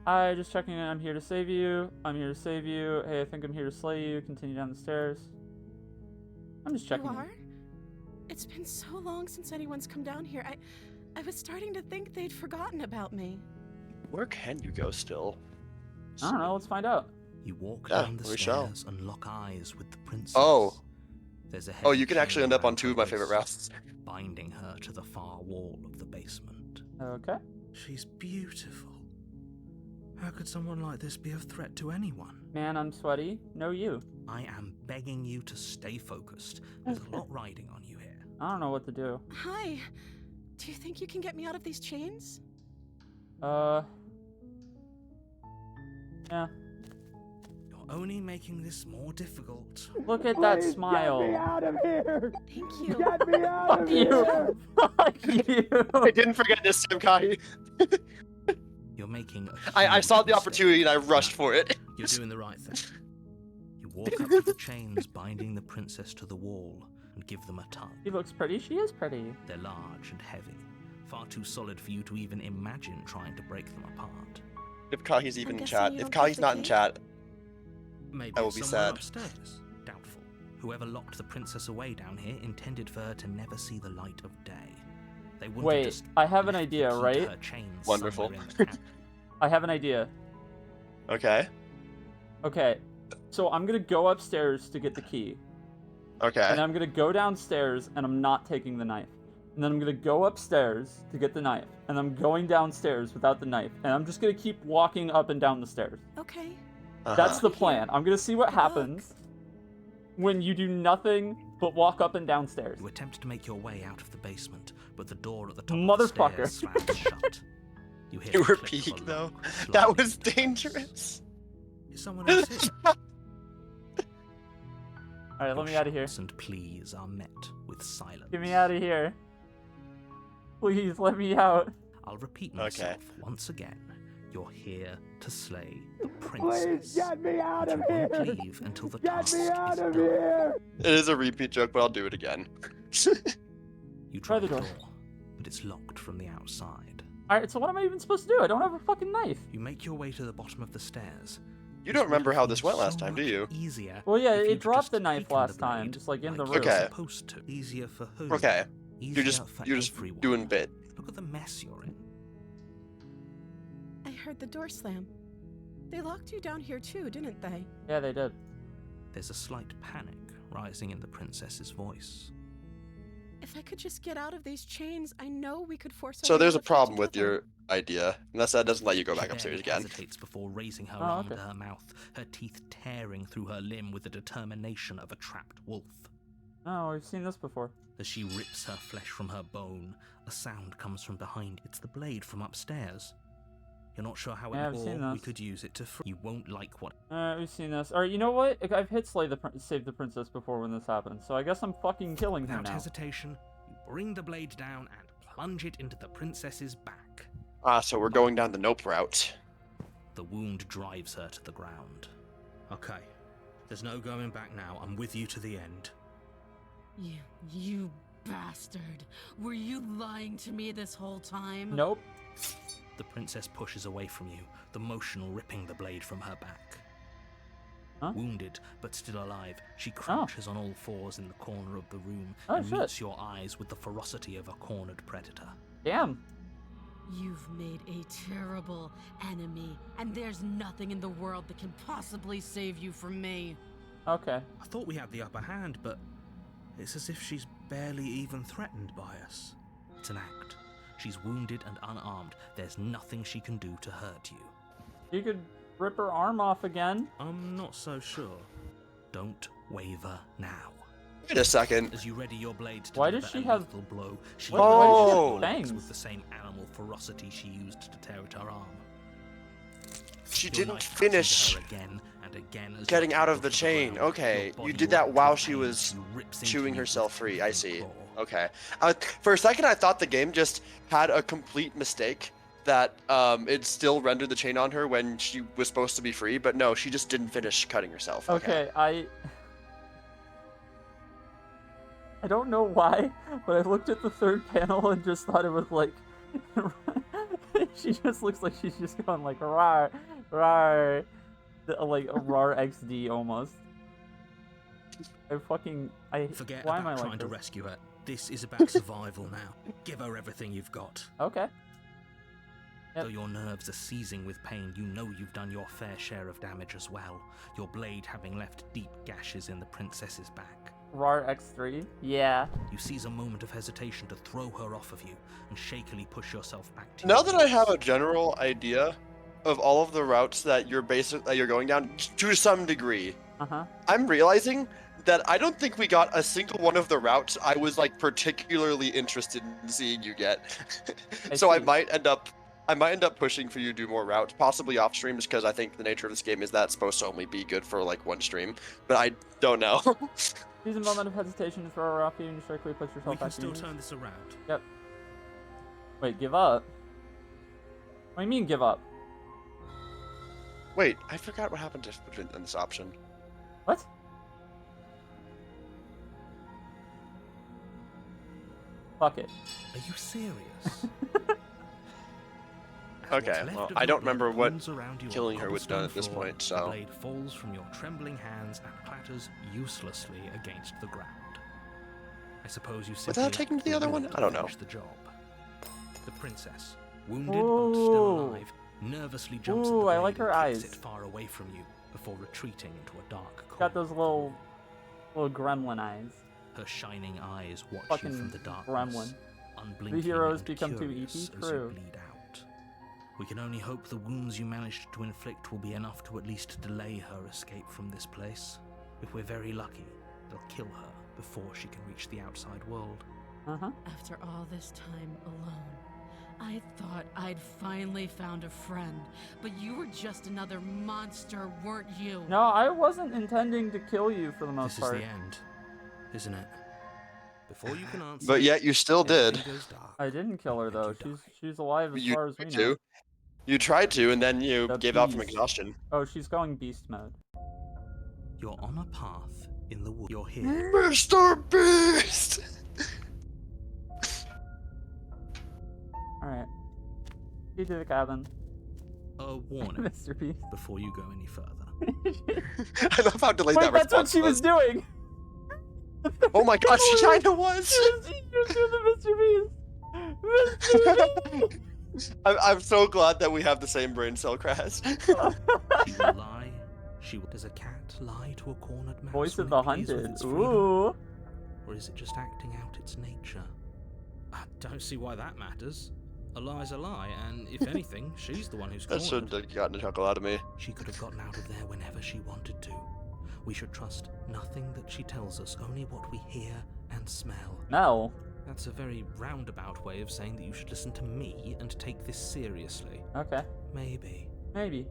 Hi, just checking in. I'm here to save you. I'm here to save you. Hey, I think I'm here to slay you. Continue down the stairs. I'm just checking You in. are? It's been so long since anyone's come down here. I was starting to think they'd forgotten about me. Where can you go still? I don't know. Let's find out. You walk Yeah, down the we shall. stairs and lock eyes with the princess. Oh. There's a Oh, heavy you can actually chain end up on around 2 her of my favorite wrist, routes. binding her to the far wall of the basement. Okay. She's beautiful. How could someone like this be a threat to anyone? Man, I'm sweaty. No, you. I am begging you to stay focused. There's a lot riding on you here. I don't know what to do. Hi. Do you think you can get me out of these chains? Yeah. You're only making this more difficult. Look at that smile. Get me out of here! Thank you. Get me out Fuck of you. here! Fuck you. I didn't forget this time, Kai. You're making a I huge saw the mistake. opportunity and I rushed No, for it. You're doing the right thing. You walk up to the chains binding the princess to the wall and give them a tug. She looks pretty. She is pretty. They're large and heavy, far too solid for you to even imagine trying to break them apart. If Kahi's even in guessing chat. you If don't Kahi's take not the in key? chat, Maybe I will it's be somewhere sad. upstairs. Doubtful. Whoever locked the princess away down here intended for her to never see the light of day. They wouldn't have Wait, just I have an left the idea, key to right? her chains Wonderful. somewhere in the cabin. I have an idea. okay. Okay. So I'm gonna go upstairs to get the key. Okay. And I'm gonna go downstairs and I'm not taking the knife. And then I'm gonna go upstairs to get the knife. And I'm going downstairs without the knife. And I'm just gonna keep walking up and down the stairs. Okay. That's the Uh-huh. plan. I'm gonna see what Good luck. happens when you do nothing but walk up and downstairs. You attempt to make your way out of the basement, but the door at the top Motherfucker. of the stairs slams shut. You hear You the were click of a peak, though. lock That sliding was into place. dangerous. Is someone else here? Alright, let me out of here. Shouts and pleas are met with silence. Get me out of here. Please, let me out. I'll repeat Okay. myself once again. You're here to slay the princess. Please get me out and of you won't here! leave until the Get task me out is of done. here! It is a repeat joke, but I'll do it again. You Try try the the door. door, but it's locked from the outside. Alright, so what am I even supposed to do? I don't have a fucking knife. You make your way to the bottom of the stairs. You don't remember how this went last time, do you? Easier. Well, yeah, if it you'd dropped just the knife taken last the time, blade just like in the like room. you're Okay. supposed to. Easier for who? Okay. Easier You're for just everyone. doing bit. Look at the mess you're in. I heard the door slam. They locked you down here too, didn't they? Yeah, they did. There's a slight panic rising in the princess's voice. If I could just get out of these chains, I know we could force our So way there's a out of here problem with together. your idea, unless that doesn't let you go She back then upstairs again. hesitates before raising her Oh, arm okay. to her mouth, her teeth tearing through her limb with the determination of a trapped wolf. Oh, we've seen this before. As she rips her flesh from her bone, a sound comes from behind. It's the blade from upstairs. You're not sure how Yeah, I've seen we this. could use it to You won't like what... We've seen this. Alright, you know what? I've hit Save the Princess before when this happened, so I guess I'm fucking killing her Without now. hesitation, you bring the blade down and plunge it into the princess's back. Ah, so we're going down the nope route. The wound drives her to the ground. Okay, there's no going back now. I'm with you to the end. You bastard. Were you lying to me this whole time? Nope. The princess pushes away from you, the motion ripping the blade from her back. Huh? Wounded, but still alive, she crouches on all fours in the corner of the room and meets your eyes with the ferocity of a cornered predator. Damn. You've made a terrible enemy, and there's nothing in the world that can possibly save you from me. Okay. I thought we had the upper hand, but it's as if she's barely even threatened by us. It's an act. She's wounded and unarmed. There's nothing she can do to hurt you. You could rip her arm off again. I'm not so sure. Don't waver now. Wait a second. As you ready your blade to Why deliver does she a have- lethal blow, she Why does she have attacks bangs? with the same animal ferocity she used to tear at her arm. She Your didn't knife cuts finish into her again and again as getting you out of tumble the to chain. ground. Okay, Your you body did that rocks while with she pain was as you rips into chewing you herself with free. I see. claw. Okay. For a second, I thought the game just had a complete mistake that it still rendered the chain on her when she was supposed to be free, but no, she just didn't finish cutting herself. Okay, I don't know why, but I looked at the third panel and just thought it was like she just looks like she's just going like rawr, rawr, like a rawr XD almost. Forget why about am I trying like to this? rescue her. This is about survival now. Give her everything you've got. Okay. Yep. Though your nerves are seizing with pain, you know you've done your fair share of damage as well, your blade having left deep gashes in the princess's back. Rawr X3? Yeah. You seize a moment of hesitation to throw her off of you and shakily push yourself back to Now your that I feet. have a general idea of all of the routes that you're going down to some degree, Uh-huh. I'm realizing that I don't think we got a single one of the routes I was like particularly interested in seeing you get. So I see. might end up pushing for you to do more routes, possibly off stream, just because I think the nature of this game is that it's supposed to only be good for like one stream. But I don't know. Use a moment of hesitation to throw her off you and just quickly push We yourself can back still to turn this around. Yep. Wait, give up? What do you mean give up? Wait, I forgot what happened in this option. What? Fuck it. Are you serious? Okay, well, I don't remember what killing her was done at this floor, point, The so blade falls from your trembling hands and clatters uselessly against the ground. I suppose you simply Without taking lacked the other will one? to I don't know. finish the job. The princess, wounded but still Ooh. alive, nervously jumps at Ooh, the I blade like her and kicks eyes. it far away from you before retreating into a dark corner. Got those little gremlin eyes. Her shining eyes watch Fucking you from the darkness. gremlin. Unblinking heroes and become too curious EP? as True. you bleed out. We can only hope the wounds you managed to inflict will be enough to at least delay her escape from this place. If we're very lucky, they'll kill her before she can reach the outside world. Uh-huh. After all this time alone, I thought I'd finally found a friend, but you were just another monster, weren't you? No, I wasn't intending to kill you for the most This is part. the end, isn't it? Before you can answer, but yet you still did. everything goes dark. I didn't kill her And though. you die. She's alive as You far as we tried know. to. You tried to, and then you The gave out from beast. exhaustion. Oh, she's going beast mode. You're on a path in the woods. You're here. Mr. Beast! Alright. You to the cabin. A warning Mr. Beast. before you go any further. I love how delayed Wait, that that's what response she was doing! Oh my gosh, she kinda was! She was doing the Mr. Beast! I'm so glad that we have the same brain cell crash. She will lie. Does a cat lie to a cornered mouse? Voice of when the it plays with hunted. its freedom? Ooh. Or is it just acting out its nature? I don't see why that matters. A lie's a lie, and if anything, she's the one who's That cornered. shouldn't have gotten a chuckle out of me. She could have gotten out of there whenever she wanted to. We should trust nothing that she tells us, only what we hear and smell. No. That's a very roundabout way of saying that you should listen to me and take this seriously. Okay. Maybe. Maybe.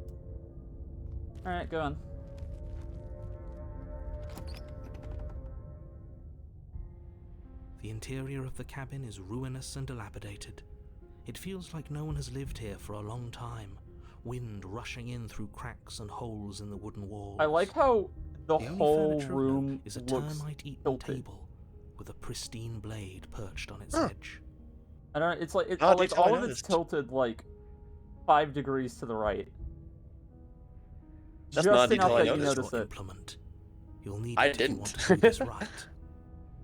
Alright, go on. The interior of the cabin is ruinous and dilapidated. It feels like no one has lived here for a long time. Wind rushing in through cracks and holes in the wooden walls. I like how the only whole furniture of room note is a looks termite-eaten tilted. table with a pristine blade perched on its edge. I don't. It's like Oh, like detail I all of it's noticed. tilted like 5 degrees to the right. That's Just not a enough detail I that you noticed. notice Your it. implement. You'll need I it if you didn't. want to do this right.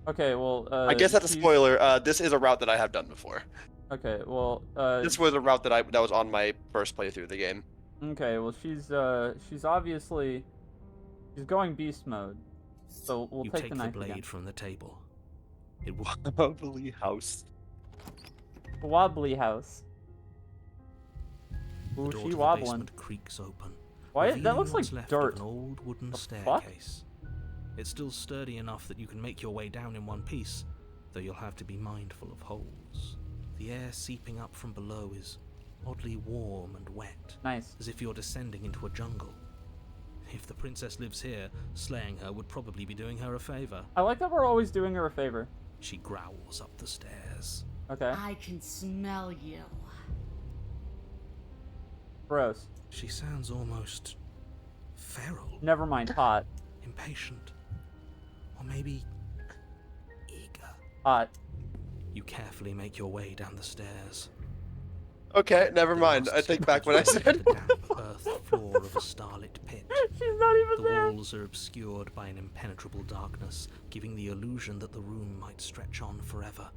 Okay, well. I guess that's a she's- spoiler. This is a route that I have done before. Okay, well. This was a route that was on my first playthrough of the game. Okay, well she's obviously she's going beast mode, so we'll You take take the the knife blade again. from the table. It will Wobbly house. Wobbly house. The Ooh, door she to the wobbling. basement creaks open. Why? That revealing looks like what's left dirt. Of an old wooden The fuck? staircase. It's still sturdy enough that you can make your way down in one piece, though you'll have to be mindful of holes. The air seeping up from below is oddly warm and wet, Nice. as if you're descending into a jungle. If the princess lives here, slaying her would probably be doing her a favor. I like that we're always doing her a favor. She growls up the stairs. Okay. I can smell you. Gross. She sounds almost feral, Never mind. Hot. impatient, or maybe eager. Hot. You carefully make your way down the stairs. Okay, never The mind. last I take step back what I puts you said. to the damp earth floor of a starlit pit. She's not even The there. walls are obscured by an impenetrable darkness, giving the illusion that the room might stretch on forever.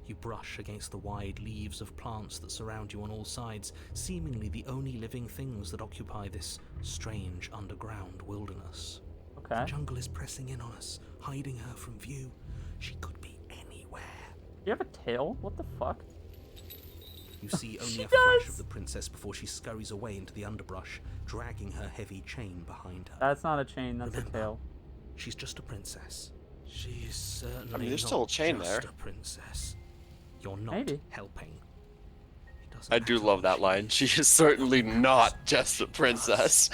You brush against the wide leaves of plants that surround you on all sides, seemingly the only living things that occupy this strange underground wilderness. Okay. The jungle is pressing in on us, hiding her from view. She could be anywhere. Do you have a tail? What the fuck? You see only She a flash does! of the princess before she scurries away into the underbrush, dragging her heavy chain behind her. That's not a chain. That's a Remember, tail. She's just a princess. She is certainly I mean, there's not still a chain just there. a princess. You're not Maybe. helping. It doesn't I do matter love what that she line. is. She is certainly not just a princess.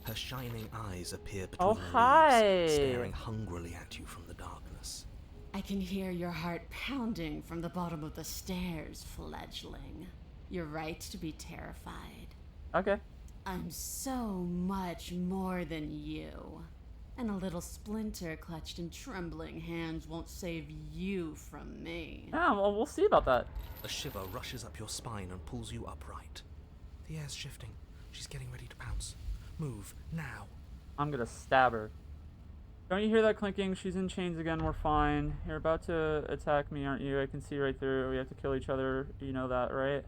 Her shining eyes appear Oh, between the hi. leaves, staring hungrily at you from the darkness. I can hear your heart pounding from the bottom of the stairs, fledgling. You're right to be terrified. Okay. I'm so much more than you. And a little splinter clutched in trembling hands won't save you from me. Yeah, well, we'll see about that. A shiver rushes up your spine and pulls you upright. The air's shifting. She's getting ready to pounce. Move, now. I'm gonna stab her. Don't you hear that clinking? She's in chains again. We're fine. You're about to attack me, aren't you? I can see right through. We have to kill each other. You know that, right?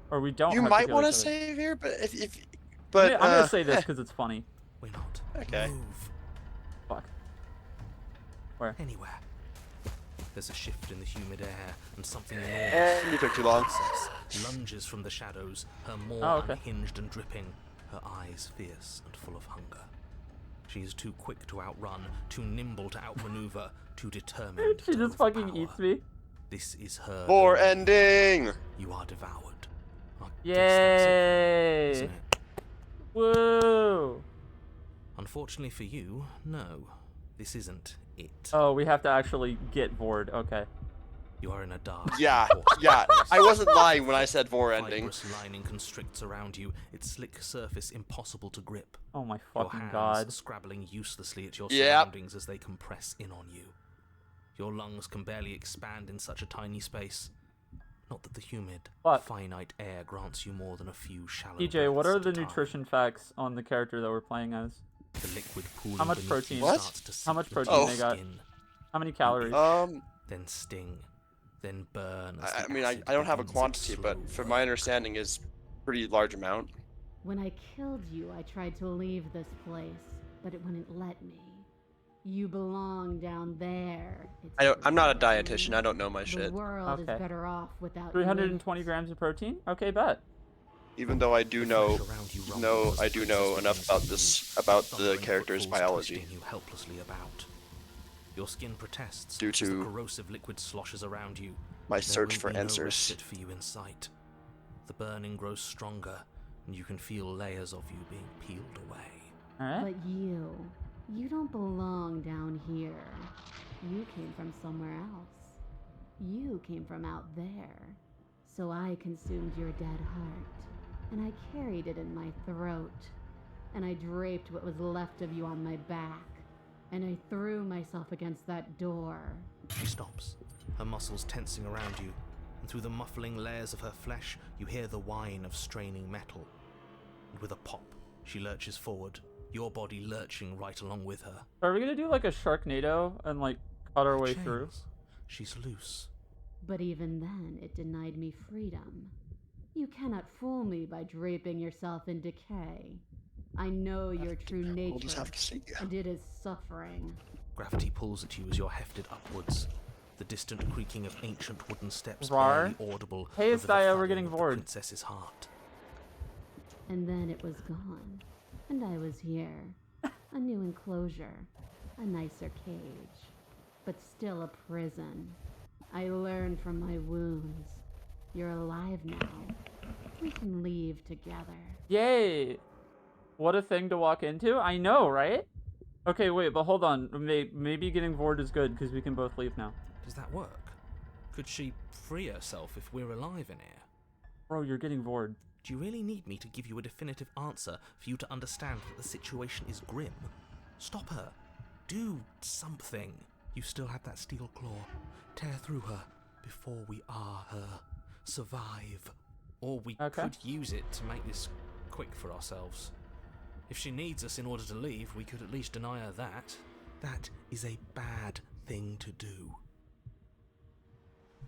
Or we don't. You have might to want to kill each other. save here, but if I'm but gonna say this because it's funny. We're not. Okay. Move. Fuck. Where? Anywhere. There's a shift in the humid air, and something And you took too long. princess lunges from the shadows, her maw Oh, okay. unhinged and dripping, her eyes fierce and full of hunger. She is too quick to outrun, too nimble to outmaneuver, too determined She to just fucking overpower. eats me. This is her. For domain. ending. You are devoured. I guess that's it, Yay! isn't it? Woo! Unfortunately for you, no. This isn't it. Oh, we have to actually get bored. Okay. You are in a dark. Yeah, caustic yeah. place. I wasn't lying when I said for ending. Fibrous lining constricts around you, its slick surface impossible to grip. Oh my Your fucking hands god. scrabbling uselessly at your Yep. surroundings as they compress in on you. Your lungs can barely expand in such a tiny space. Not that the humid, What? finite air grants you more than a few shallow DJ, what breaths are at the a time. nutrition facts on the character that we're playing as? The liquid pool How much beneath protein? you What? starts to How seep much into protein your they got? skin, How many calories? then sting, then burn. As I the mean, I acid don't have a begins its quantity, slow but from burn. my understanding is pretty large amount. When I killed you, I tried to leave this place, but it wouldn't let me. You belong down there. I'm not a dietitian. I don't know my The shit. world Okay. is better off without 320 grams of protein? Okay, bet. Even though I do know enough about the character's biology. You helplessly about. Your skin protests Due as the to corrosive liquid sloshes around you. my There search will for be no answers. respite for you in sight. The burning grows stronger, and you can feel layers of you being peeled away. Alright. But you don't belong down here. You came from somewhere else. You came from out there. So I consumed your dead heart, and I carried it in my throat, and I draped what was left of you on my back, and I threw myself against that door. She stops, her muscles tensing around you, and through the muffling layers of her flesh, you hear the whine of straining metal. And with a pop, she lurches forward, your body lurching right along with her. Are we gonna do like a Sharknado and like cut our way through? Chains. She's loose. But even then, it denied me freedom. You cannot fool me by draping yourself in decay. I know your true nature, We'll just have to see. and it is suffering. Gravity pulls at you as you're hefted upwards. The distant creaking of ancient wooden steps Rar. barely audible. Hey, over the Slayyyy, we're thudding getting of the bored. princess's heart. And then it was gone, and I was here. A new enclosure, a nicer cage, but still a prison. I learned from my wounds. You're alive now. We can leave together. Yay! What a thing to walk into. I know, right? Okay, wait, but hold on. Maybe getting bored is good because we can both leave now. Does that work? Could she free herself if we're alive in here? Bro, you're getting bored. Do you really need me to give you a definitive answer for you to understand that the situation is grim? Stop her. Do something. You still have that steel claw. Tear through her before we are her. Survive. Or we could use it to make this quick for ourselves. If she needs us in order to leave, we could at least deny her that. That is a bad thing to do.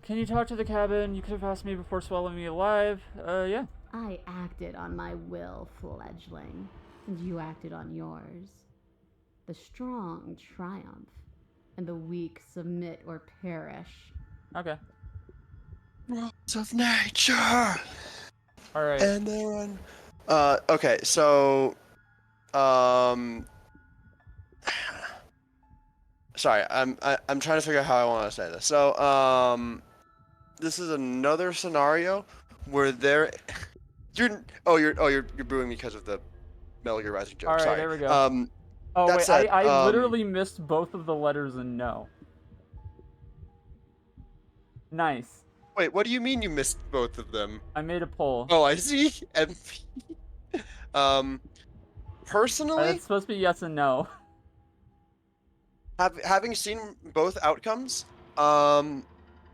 Can you talk to the cabin? You could have asked me before swallowing me alive. Yeah. I acted on my will, fledgling, and you acted on yours. The strong triumph, and the weak submit or perish. Okay. Rules of nature. Alright. And they run. Okay, so sorry, I'm trying to figure out how I want to say this. So this is another scenario where you're booing me because of the Metal Gear Rising joke. Alright, Sorry. there we go. Oh that wait, said, I literally missed both of the letters in no. Nice. Wait, what do you mean you missed both of them? I made a poll. Oh, I see. MP. Personally, It's supposed to be yes and no. having seen both outcomes, one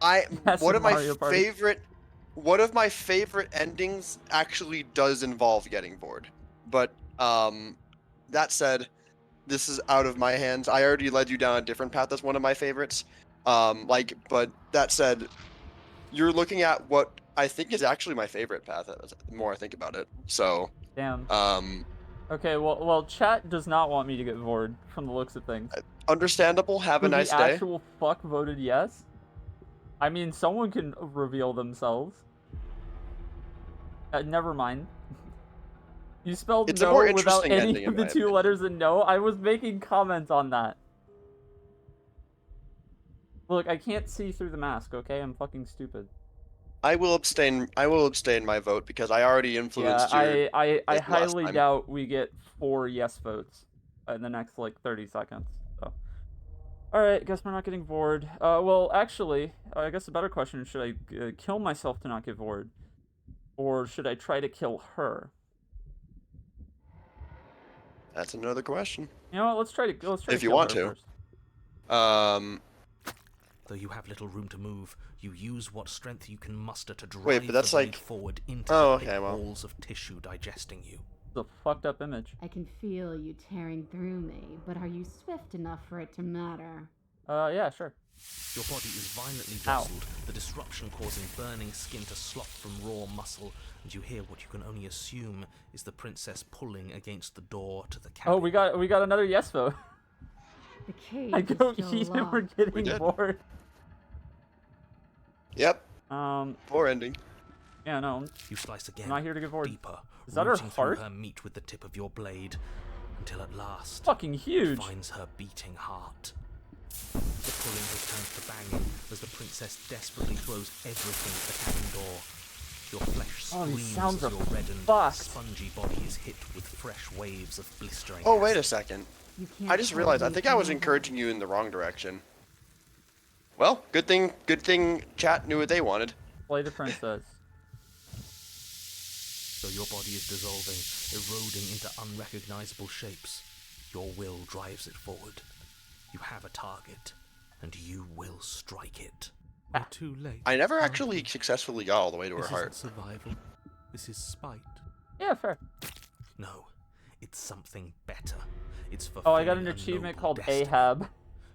of my favorite endings actually does involve getting bored. But that said, this is out of my hands. I already led you down a different path that's one of my favorites. But that said, you're looking at what I think is actually my favorite path. The more I think about it, so Damn. Okay, well, chat does not want me to get bored from the looks of things. Understandable. Have a nice the day. actual fuck voted yes. I mean, someone can reveal themselves. Never mind. You spelled It's a no more without interesting any ending, in of the my two opinion. letters in no. I was making comments on that. Look, I can't see through the mask, okay? I'm fucking stupid. I will abstain my vote because I already influenced your. Yeah, I last highly time. doubt we get 4 yes votes in the next, like, 30 seconds. So. Alright, guess we're not getting bored. Well, actually, I guess a better question is, should I kill myself to not get bored? Or should I try to kill her? That's another question. You know what, let's try to If kill you want her to. first. Though you have little room to move, you use what strength you can muster to drive Wait, but that's the blade like- forward into Oh, the thick okay, well. walls of tissue digesting you. It's a fucked up image. I can feel you tearing through me, but are you swift enough for it to matter? Yeah, sure. Your body is violently Ow. jostled, the disruption causing burning skin to slop from raw muscle, and you hear what you can only assume is the princess pulling against the door to the cabin. Oh, we got another yes vote. The cave I go is still eat and we're locked. getting did. bored. Yep. Um, Poor ending. yeah, no, You slice again, I'm not here to get bored. deeper, Is that her rooting through heart? her meat with the tip of your blade, until at last Fucking it huge. finds her beating heart. The pulling returns to banging as the princess desperately throws everything at the cabin door. Your flesh Oh, these screams sounds as are your reddened, fucked. spongy body is hit with fresh waves of blistering Oh, wait a acid. second. You can't I just realized, I totally think I was kill her. encouraging you in the wrong direction. Well, good thing chat knew what they wanted. Play the princess. So your body is dissolving, eroding into unrecognizable shapes. Your will drives it forward. You have a target, and you will strike it. We're too late. I never aren't actually we? successfully got all the way to her This heart. isn't survival. This is spite. Yeah, fair. No, it's something better. It's Oh, I got fulfilling an a achievement noble called destiny. Ahab.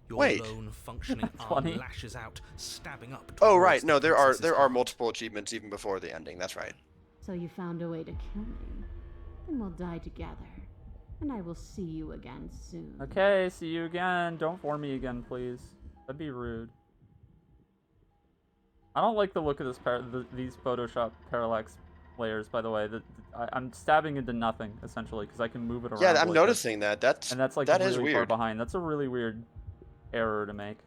Your Wait. lone functioning That's arm funny. lashes out, stabbing up. Oh, towards right. the No, there princess's are heart. multiple achievements even before the ending. That's right. So you found a way to kill me. Then we'll die together. And I will see you again soon. Okay, see you again. Don't bore me again, please. That'd be rude. I don't like the look of this these Photoshop parallax layers, by the way. I'm stabbing into nothing, essentially, because I can move it around. Yeah, I'm like this. noticing that. And that's like that really is far weird. behind. That's a really weird error to make.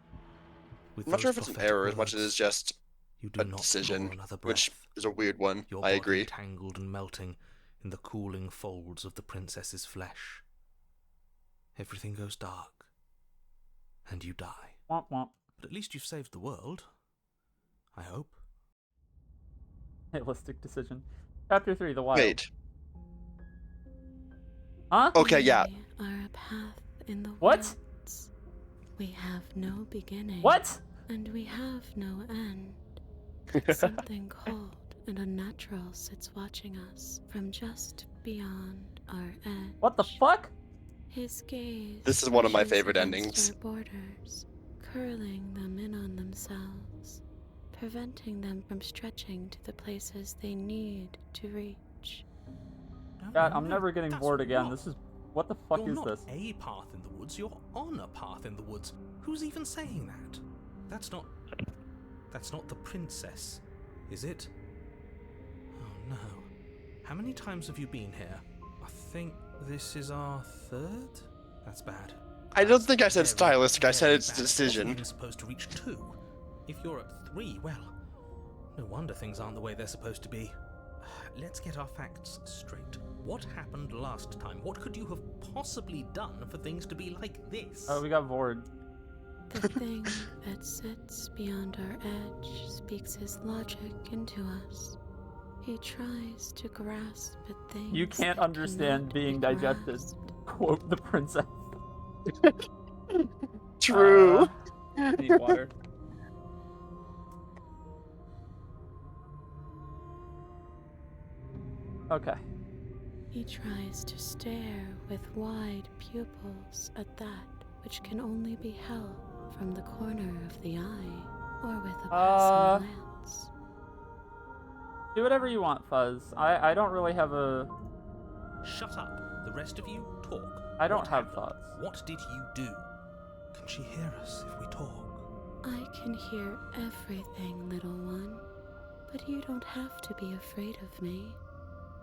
With I'm not sure if those it's an prophetic error as much as words, it's just you do a not decision, draw another which breath. is a weird one. Your I body agree. tangled and melting in the cooling folds of the princess's flesh. Everything goes dark, and you die. Womp womp. But at least you've saved the world. I hope. Realistic decision. Chapter 3, The Wild. Wait. Huh? Okay, yeah. We are a path in the What? woods. We have no beginning. What? And we have no end. Something cold and unnatural sits watching us from just beyond our edge. What the fuck? His gaze This is one of my brushes favorite against endings. our borders, curling them in on themselves, preventing them from stretching to the places they need to reach. No, God, no, I'm no, never getting that's bored again. wrong. This is... What the fuck You're is not this? a path in the woods, you're on a path in the woods. Who's even saying that? That's not the princess, is it? Oh no. How many times have you been here? I think this is our third? That's bad. I don't think I said Very, stylistic. I said very it's bad. It wasn't decision. even supposed to reach 2. If you're at 3, well, no wonder things aren't the way they're supposed to be. Let's get our facts straight. What happened last time? What could you have possibly done for things to be like this? Oh, we got Vord. The thing that sits beyond our edge speaks his logic into us. He tries to grasp at things You can't that understand cannot being be digested. grasped. Quote the princess. True. Need water. Okay. He tries to stare with wide pupils at that which can only be held from the corner of the eye or with a passing glance. Do whatever you want, Fuzz. I don't really have a... Shut up. The rest of you, talk. I don't What have happened? thoughts. What did you do? Can she hear us if we talk? I can hear everything, little one, but you don't have to be afraid of me.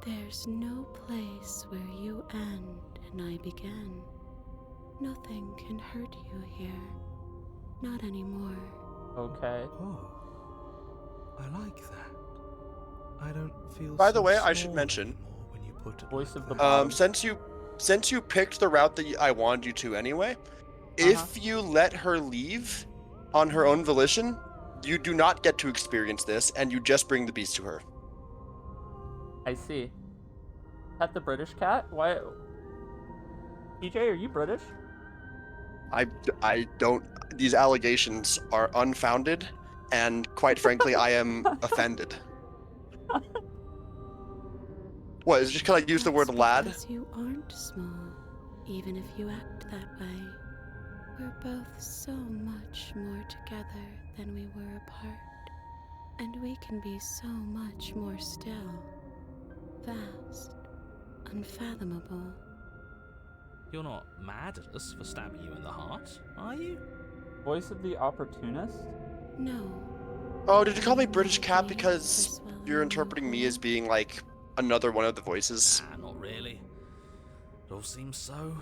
There's no place where you end and I begin. Nothing can hurt you here. Not anymore. Okay. Oh, I like that. I don't feel. By the so way, I should small mention, anymore when you put it Voice like of the that. bottom. since you picked the route that I wanted you to anyway, if you let her leave on her own volition, you do not get to experience this, and you just bring the beast to her. I see. Pet the British cat? Why? PJ, are you British? I don't. These allegations are unfounded, and quite frankly, I am offended. What, is it just because I used the word That's lad? because you aren't small, even if you act that way. We're both so much more together than we were apart, and we can be so much more still. Vast, unfathomable. You're not mad at us for stabbing you in the heart, are you? Voice of the opportunist? No. Oh, did you call me British Maybe Cat for because you're swallowing interpreting me whole. as being like another one of the voices? Nah, not really. It all seems so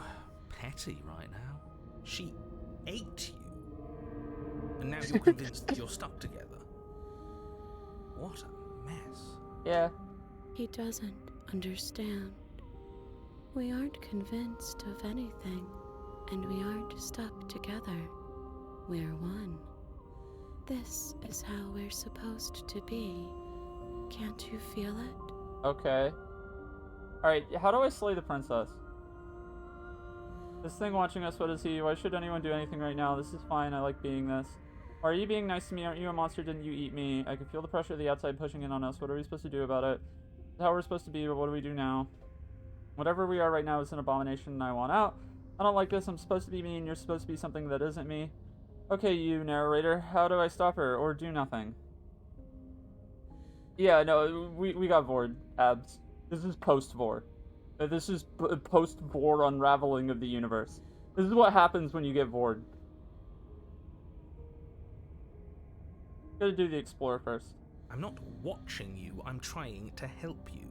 petty right now. She ate you. And now you're convinced that you're stuck together. What a mess. Yeah. He doesn't understand. We aren't convinced of anything, and we aren't stuck together. We're one. This is how we're supposed to be. Can't you feel it? Okay. Alright, how do I slay the princess? This thing watching us, what is he? Why should anyone do anything right now? This is fine, I like being this. Are you being nice to me? Aren't you a monster? Didn't you eat me? I can feel the pressure of the outside pushing in on us. What are we supposed to do about it? This is how we're supposed to be, but what do we do now? Whatever we are right now is an abomination and I want out. I don't like this. I'm supposed to be mean. You're supposed to be something that isn't me. Okay, you narrator. How do I stop her? Or do nothing? Yeah, no, we got Vord, abs. This is post-Vor. This is post-Vor unraveling of the universe. This is what happens when you get Vord. Gotta do the explorer first. I'm not watching you, I'm trying to help you.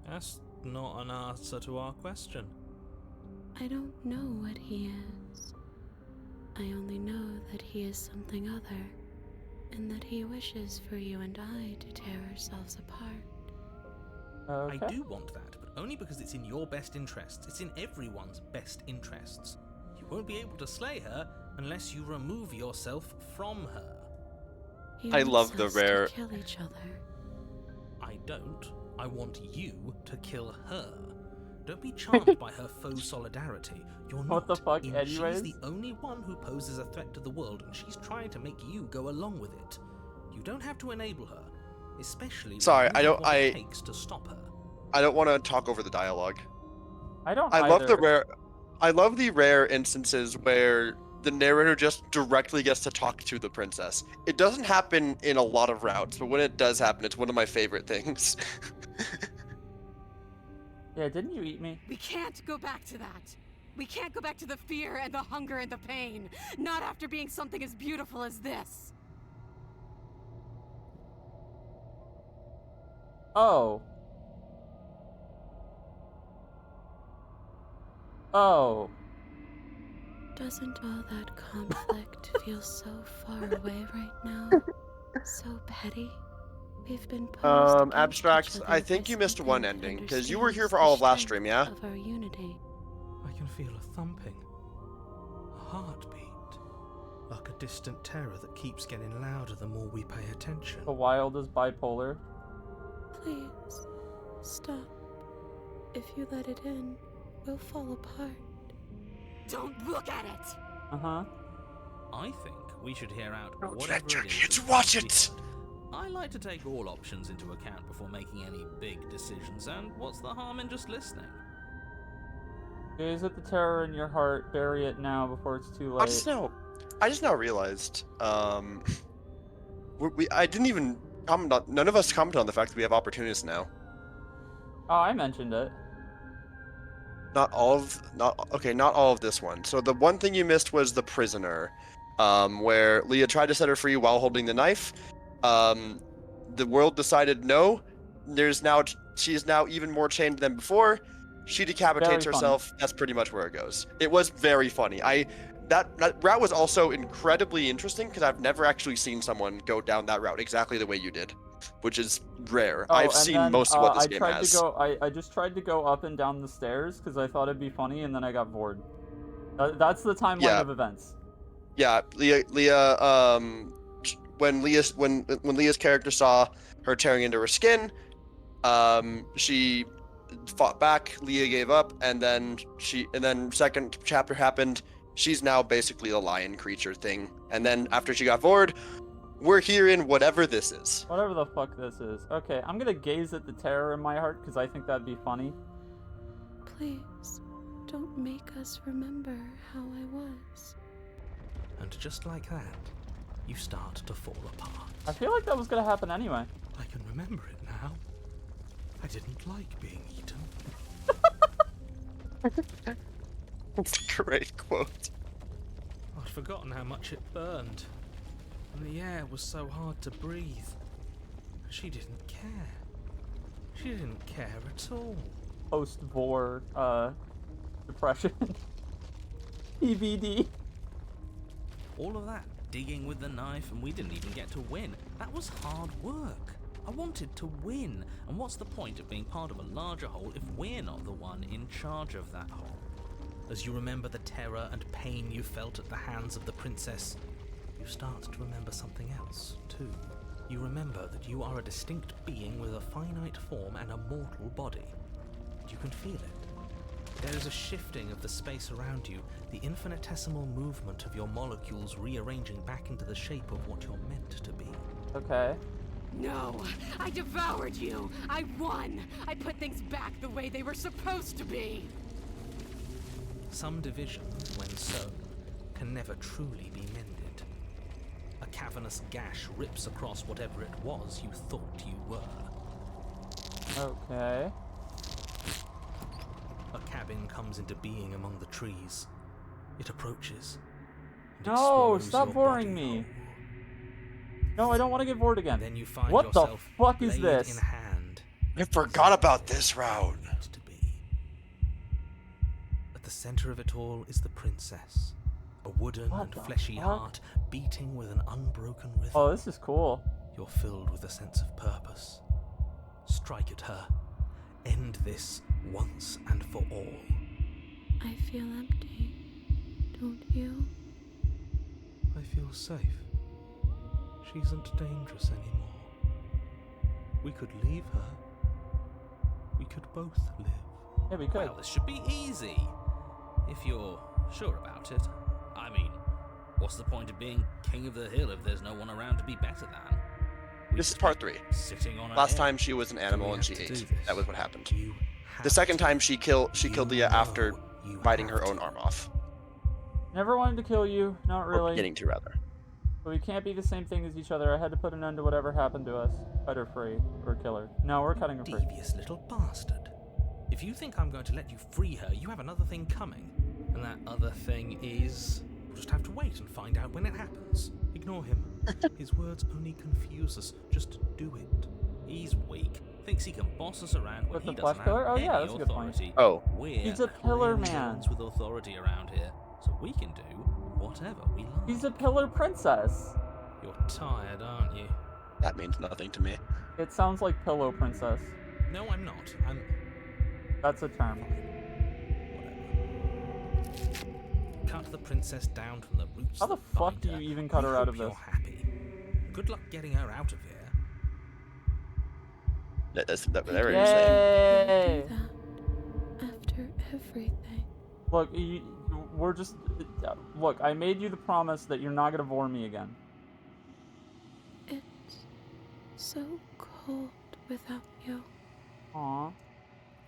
That's not an answer to our question. I don't know what he is. I only know that he is something other, and that he wishes for you and I to tear ourselves apart. Okay. I do want that, but only because it's in your best interests. It's in everyone's best interests. You won't be able to slay her unless you remove yourself from her. He I wants love the us rare- to kill each other. I don't. I want you to kill her. Don't be charmed by her faux solidarity. You're not. What the fuck, She's anyways? the only one who poses a threat to the world, and she's trying to make you go along with it. You don't have to enable her, especially when Sorry, you I have don't- what it I- takes to stop her. I don't want to talk over the dialogue. I don't I love the either. rare instances where the narrator just directly gets to talk to the princess. It doesn't happen in a lot of routes, but when it does happen, it's one of my favorite things. Yeah, didn't you eat me? We can't go back to that. We can't go back to the fear and the hunger and the pain. Not after being something as beautiful as this. Oh. Oh. Doesn't all that conflict feel so far away right now? So petty? We've been posed against Abstracts, each other I by think you missed one something that ending, because you were here for understands all of the last stream, yeah? strength of our unity. I can feel a thumping, a heartbeat, like a distant terror that keeps getting louder the more we pay attention. The wild is bipolar. Please, stop. If you let it in, we'll fall apart. Don't look at it! Uh-huh. I think we should hear out Don't whatever let your it is kids that's watch being it. said. I like to take all options into account before making any big decisions, and what's the harm in just listening? Gaze at the terror in your heart, bury it now before it's too late. I just now realized, I didn't even comment on, none of us commented on the fact that we have opportunists now. Oh, I mentioned it. Not all of this one. So the one thing you missed was the prisoner, where Leah tried to set her free while holding the knife. The world decided no. She's now even more chained than before. She decapitates Very herself. That's pretty much where it goes. It was very funny. That route was also incredibly interesting because I've never actually seen someone go down that route exactly the way you did, which is rare. Oh, I've and seen then, most of what this I game tried has. to go. I just tried to go up and down the stairs because I thought it'd be funny, and then I got bored. That's the timeline Yeah. of events. Yeah, Leah. When Leah's character saw her tearing into her skin, she fought back. Leah gave up, and then second chapter happened. She's now basically a lion creature thing. And then after she got Vord, we're here in whatever this is. Whatever the fuck this is. Okay, I'm gonna gaze at the terror in my heart because I think that'd be funny. Please, don't make us remember how I was. And just like that, you start to fall apart. I feel like that was gonna happen anyway. I can remember it now. I didn't like being eaten. That's a great quote. I'd forgotten how much it burned. And the air was so hard to breathe. She didn't care. She didn't care at all. Post-war, depression. PVD. All of that digging with the knife, and we didn't even get to win. That was hard work. I wanted to win. And what's the point of being part of a larger whole if we're not the one in charge of that whole? As you remember the terror and pain you felt at the hands of the princess, you start to remember something else, too. You remember that you are a distinct being with a finite form and a mortal body. You can feel it. There is a shifting of the space around you, the infinitesimal movement of your molecules rearranging back into the shape of what you're meant to be. Okay. No, I devoured you. I won. I put things back the way they were supposed to be. Some division, when sown, can never truly be mended. A cavernous gash rips across whatever it was you thought you were. Okay. A cabin comes into being among the trees. It approaches. and it No, swallows stop your boring body me. whole. No, I don't want to get bored again. Then you find What the yourself fuck is blade this? in hand. I forgot about this route. Meant to be. At the center of it all is the princess, a wooden What and the fleshy fuck? heart beating with an unbroken rhythm. Oh, this is cool. You're filled with a sense of purpose. Strike at her. End this once and for all. I feel empty, don't you? I feel safe. She isn't dangerous anymore. We could leave her. We could both live. Yeah, we could. Well, this should be easy. If you're sure about it. I mean, what's the point of being king of the hill if there's no one around to be better than? We This is could part be 3. Sitting on her Last head. time she was an animal we and have she to do ate. this? That was what happened. You have The second to. time she killed Leah after You biting have her own to. arm off. Never wanted to kill you, not Or really. beginning to, rather. But we can't be the same thing as each other. I had to put an end to whatever happened to us. Cut her free. Or kill her. No, we're cutting her free. Devious little bastard. If you think I'm going to let you free her, you have another thing coming. And that other thing is... We'll just have to wait and find out when it happens. Ignore him. His words only confuse us. Just do it. He's weak. Thinks he can boss us around when With he the doesn't flash killer? have Oh, yeah, any that's a good point. authority. Oh. We're He's a pillar real man. villains with authority around here, so we can do whatever we like. She's a pillar princess. You're tired, aren't you? That means nothing to me. It sounds like pillow princess. No, I'm not. I'm... That's a term. Whatever. Cut the princess down from the roots. How the that fuck bind do her. you even cut I her out hope of you're this? happy. Good luck getting her out of here. Whatever you're saying. Yay! Do that after everything. Look, we're just... Look, I made you the promise that you're not gonna bore me again. It's so cold without you. Aw.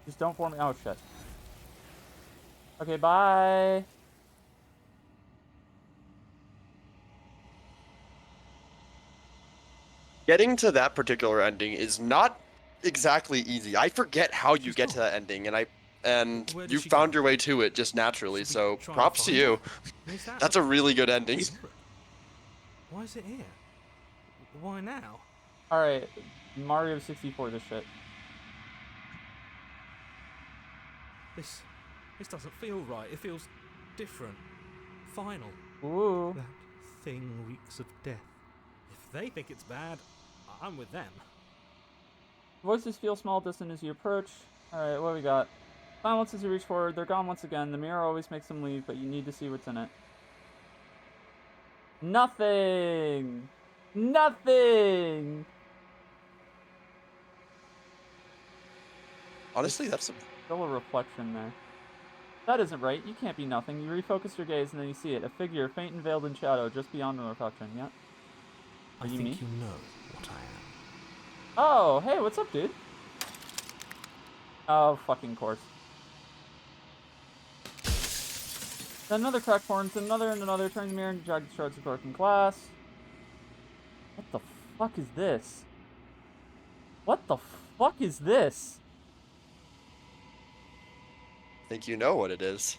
Just don't bore me. Oh, shit. Okay, bye! Getting to that particular ending is not exactly easy. I forget how you get to that ending, and Where did you she found go? your way to it just naturally. Should we So try and props to find you. her? Who's that? That's a really good ending. Why is it here? Why now? Alright, Mario 64 this shit. This doesn't feel right. It feels different. Final. Ooh. That thing reeks of death. If they think it's bad, I'm with them. Voices feel small, distant as you approach. Alright, what we got? Silence as you reach forward. They're gone once again. The mirror always makes them leave, but you need to see what's in it. Nothing! Nothing! Honestly, that's a... Still a reflection there. That isn't right. You can't be nothing. You refocus your gaze and then you see it. A figure, faint and veiled in shadow, just beyond the reflection. Yeah. I Are you think me? you know what I am. Oh, hey, what's up, dude? Oh, fucking course. Then another cracked horns, another and another. Turn the mirror and jagged shards of broken glass. What the fuck is this? What the fuck is this? I think you know what it is.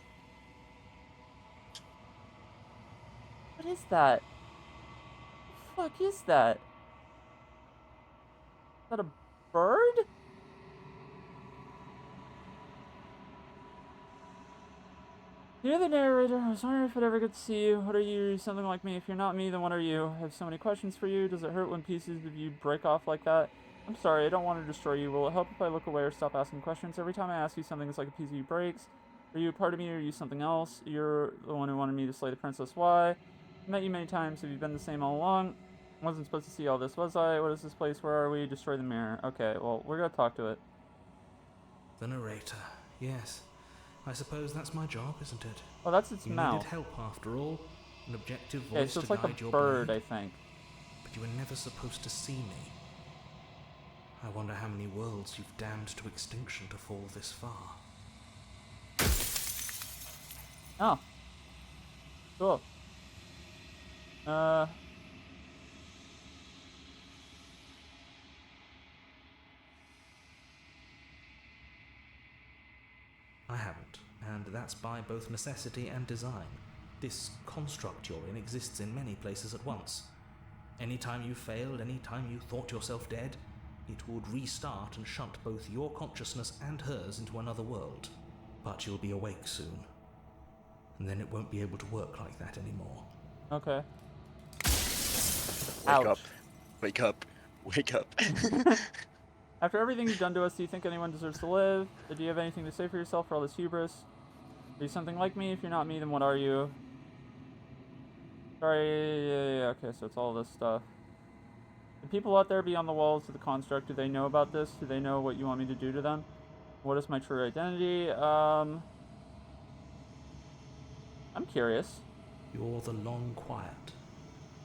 What is that? What the fuck is that? Is that a bird? You're the narrator. I was wondering if I'd ever get to see you. What are you? Something like me. If you're not me, then what are you? I have so many questions for you. Does it hurt when pieces of you break off like that? I'm sorry, I don't want to destroy you. Will it help if I look away or stop asking questions? Every time I ask you something, it's like a piece of you breaks. Are you a part of me or are you something else? You're the one who wanted me to slay the princess. Why? I've met you many times. Have you been the same all along? I wasn't supposed to see all this, was I? What is this place? Where are we? Destroy the mirror. Okay, well, we're gonna talk to it. The narrator. Yes. I suppose that's my job, isn't it? Oh, that's its you mouth. needed help after all. An objective voice Okay, so it's to like guide a your bird, blade. I think. But you were never supposed to see me. I wonder how many worlds you've damned to extinction to fall this far. Oh. Cool. I haven't, and that's by both necessity and design. This construct you're in exists in many places at once. Anytime you failed, anytime you thought yourself dead, it would restart and shunt both your consciousness and hers into another world. But you'll be awake soon. And then it won't be able to work like that anymore. Okay. Wake up. Wake up. Wake up. After everything you've done to us, do you think anyone deserves to live? Do you have anything to say for yourself for all this hubris? Are you something like me? If you're not me, then what are you? Sorry, yeah, okay, so it's all this stuff. The people out there beyond the walls of the construct, do they know about this? Do they know what you want me to do to them? What is my true identity? I'm curious. You're the long quiet,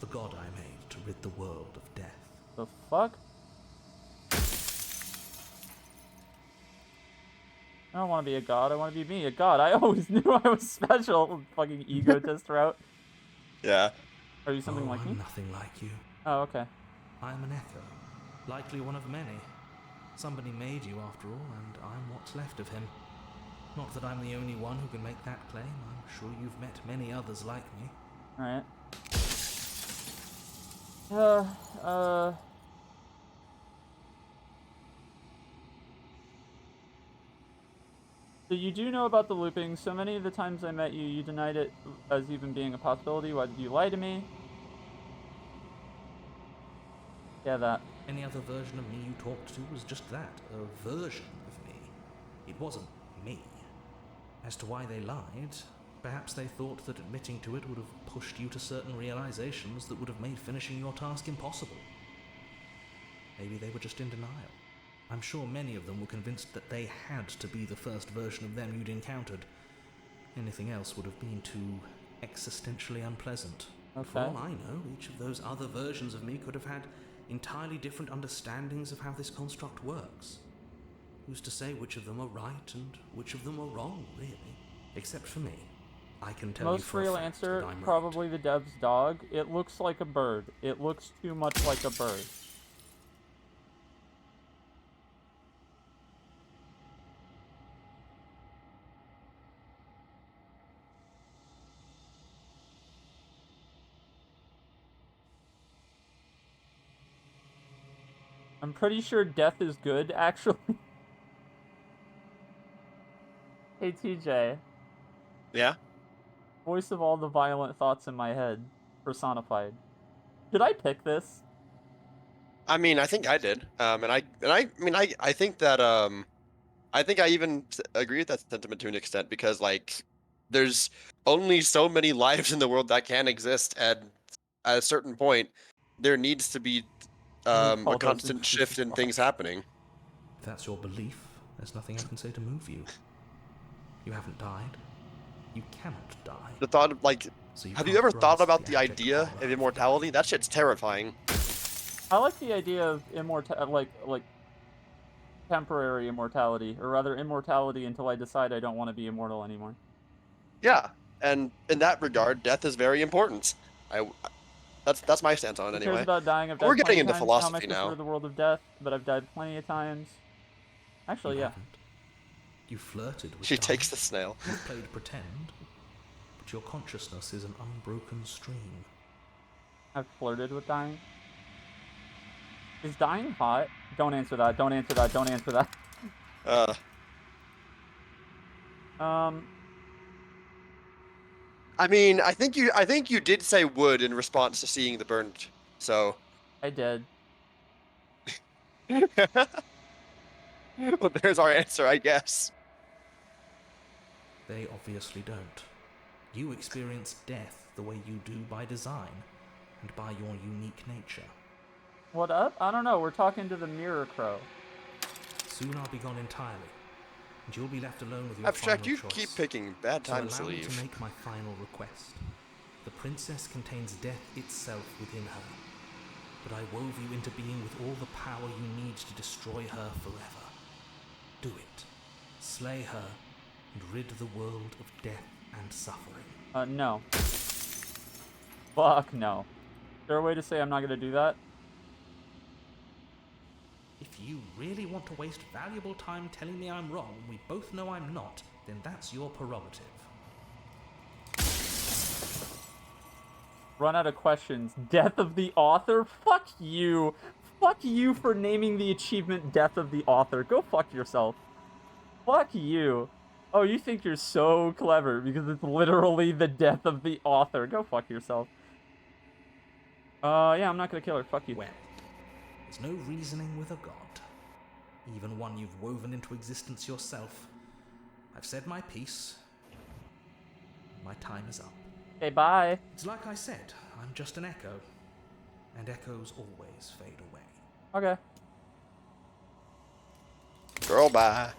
the god I made to rid the world of death. The fuck? I don't want to be a god, I want to be me, a god. I always knew I was special. Fucking egotist route. Yeah. Are you something like I'm me? nothing like you. Oh, okay. I'm an echo, likely one of many. Somebody made you after all, and I'm what's left of him. Not that I'm the only one who can make that claim. I'm sure you've met many others like me. Alright. So you do know about the looping. So many of the times I met you, you denied it as even being a possibility. Why did you lie to me? Yeah, that. Any other version of me you talked to was just that, a version of me. It wasn't me. As to why they lied, perhaps they thought that admitting to it would have pushed you to certain realizations that would have made finishing your task impossible. Maybe they were just in denial. I'm sure many of them were convinced that they had to be the first version of them you'd encountered. Anything else would have been too existentially unpleasant. Okay. For all I know, each of those other versions of me could have had entirely different understandings of how this construct works. Who's to say which of them are right and which of them are wrong, really? Except for me. I can tell Most you for real a fact answer, that I'm probably the dev's dog. It looks like a bird. It looks too much like a bird. I'm pretty sure death is good, actually. Hey, TJ. Yeah? Voice of all the violent thoughts in my head. Personified. Did I pick this? I mean, I think I did. I think that I think I even agree with that sentiment to an extent because like there's only so many lives in the world that can exist, and at a certain point there needs to be a constant shift in things happening. If that's your belief, there's nothing I can say to move you. You haven't died. You cannot die. The thought of like, So have you can't ever thought grasp about the the abject idea horror of immortality? That shit's terrifying. I like the idea of like temporary immortality, or rather immortality until I decide I don't want to be immortal anymore. Yeah, and in that regard, death is very important. That's my stance on it Who anyway. cares about dying? I've died We're getting plenty into times. How am I philosophy supposed to now. rid the world of death? But I've died plenty of times. Actually, You yeah. haven't. You flirted with She dying. takes the snail. You've played pretend. But but your consciousness is an unbroken stream. I've flirted with dying. Is dying hot? Don't answer that. Don't answer that. Don't answer that. I mean, I think you did say would in response to seeing the burned, so. I did. Well, there's our answer, I guess. They obviously don't. You experience death the way you do by design, and by your unique nature. What up? I don't know. We're talking to the mirror crow. Soon I'll be gone entirely, and you'll be left alone with your Abstract, final you choice. keep picking bad times to So allow me leave. to make my final request. The princess contains death itself within her, but I wove you into being with all the power you need to destroy her forever. Do it. Slay her, and rid the world of death and suffering. No. Fuck no. Is there a way to say I'm not gonna do that? If you really want to waste valuable time telling me I'm wrong, we both know I'm not, then that's your prerogative. Run out of questions. Death of the author? Fuck you. Fuck you for naming the achievement Death of the Author. Go fuck yourself. Fuck you. Oh, you think you're so clever because it's literally the death of the author. Go fuck yourself. Yeah, I'm not gonna kill her. Fuck you. Well, there's no reasoning with a god. Even one you've woven into existence yourself. I've said my piece. My time is up. Okay, bye. It's like I said, I'm just an echo. And echoes always fade away. Okay. Girl, bye.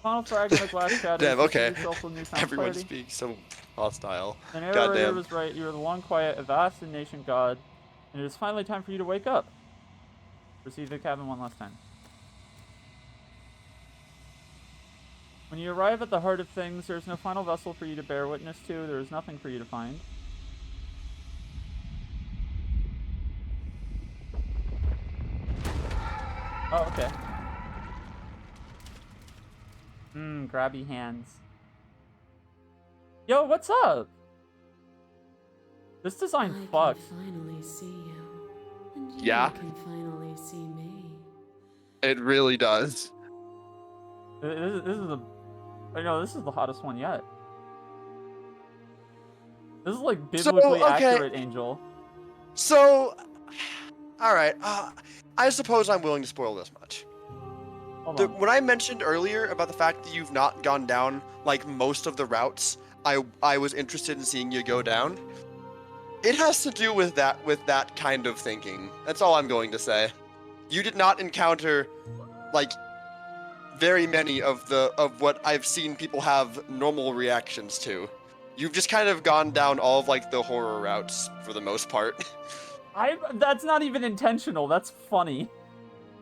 Final fragment of glass shadows. Damn, okay. Everyone Everyone speaks so hostile. The narrator Goddamn. was right. You are the long, quiet, vast, and nation god. And it is finally time for you to wake up. Receive the cabin one last time. When you arrive at the heart of things, there is no final vessel for you to bear witness to. There is nothing for you to find. Oh, okay. Grabby hands. Yo, what's up? This design fucks. I can finally see you. And you Yeah. can finally see me. It really does. This is the... I know, this is the hottest one yet. This is like biblically accurate, Angel. So, alright, I suppose I'm willing to spoil this much. Hold on. When I mentioned earlier about the fact that you've not gone down, like, most of the routes I was interested in seeing you go down, it has to do with that kind of thinking. That's all I'm going to say. You did not encounter, like, very many of what I've seen people have normal reactions to. You've just kind of gone down all of, like, the horror routes for the most part. That's not even intentional. That's funny.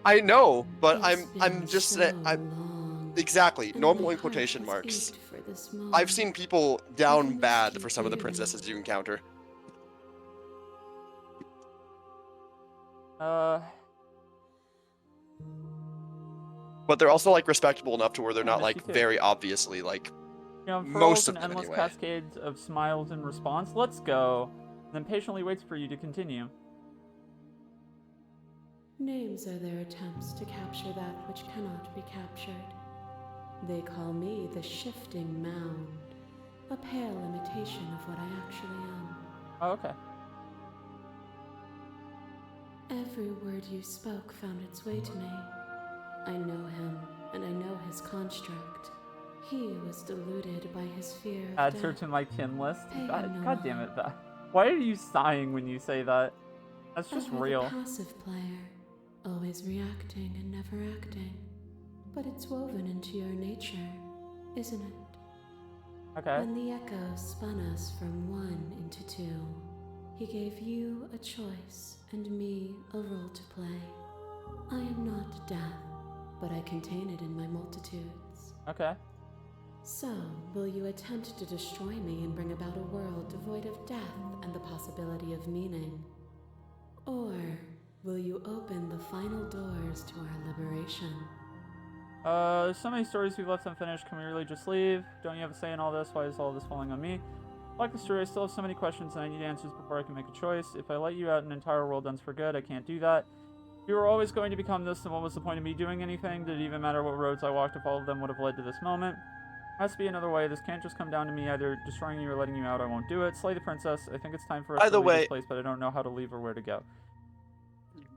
I know, but It's I'm been just so saying, long, exactly, and normal my in heart quotation has marks. ached for this moment. I've seen people down missed bad you for some of the dearly. princesses you encounter. But they're also, like, respectable enough to where they're I not, miss you like, too. very obviously, like, You know, most furls of and them endless anyway. cascades of smiles in response. Let's go. Then patiently waits for you to continue. Names are their attempts to capture that which cannot be captured. They call me the shifting mound, a pale imitation of what I actually am. Oh, okay. Every word you spoke found its way to me. I know him, and I know his construct. He was deluded by his fear of Adds her death. to my kin list. Pay God, him no God damn it, mind. that. Why are you sighing when you say that? That's just Ever real. the passive player, always reacting and never acting. But it's woven into your nature, isn't it? Okay. When the echo spun us from one into two, he gave you a choice and me a role to play. I am not death, but I contain it in my multitudes. Okay. So, will you attempt to destroy me and bring about a world devoid of death and the possibility of meaning? Or will you open the final doors to our liberation? There's so many stories we've left unfinished. Can we really just leave? Don't you have a say in all this? Why is all this falling on me? Like the story, I still have so many questions and I need answers before I can make a choice. If I let you out, an entire world ends for good. I can't do that. If you were always going to become this, then what was the point of me doing anything? Did it even matter what roads I walked if all of them would have led to this moment? There has to be another way. This can't just come down to me either destroying you or letting you out. I won't do it. Slay the princess. I think it's time for us to leave this place, but I don't know how to leave or where to go.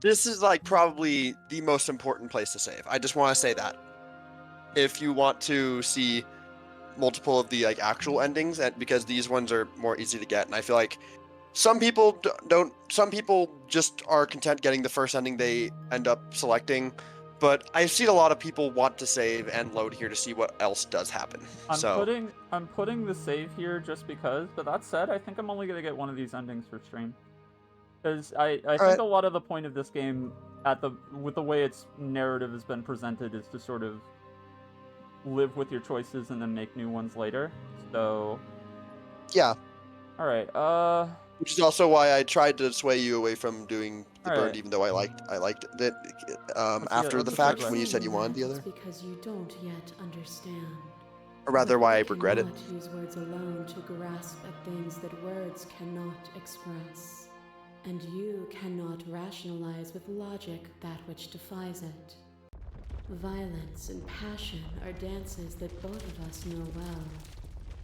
This is like probably the most important place to save. I just want to say that. If you want to see multiple of the like actual endings, and because these ones are more easy to get, and I feel like some people don't. Some people just are content getting the first ending they end up selecting. But I've seen a lot of people want to save and load here to see what else does happen. I'm putting the save here just because. But that said, I think I'm only gonna get one of these endings for stream. Because I think a lot of the point of this game, with the way its narrative has been presented, is to sort of live with your choices and then make new ones later. So yeah. All right. Which is also why I tried to sway you away from doing the burned, right. even though I liked it. After the fact, when you said you wanted the other. Because you don't yet understand. Or rather, why I You regret it. cannot use words alone to grasp at things that words cannot express. And you cannot rationalize with logic that which defies it. Violence and passion are dances that both of us know well.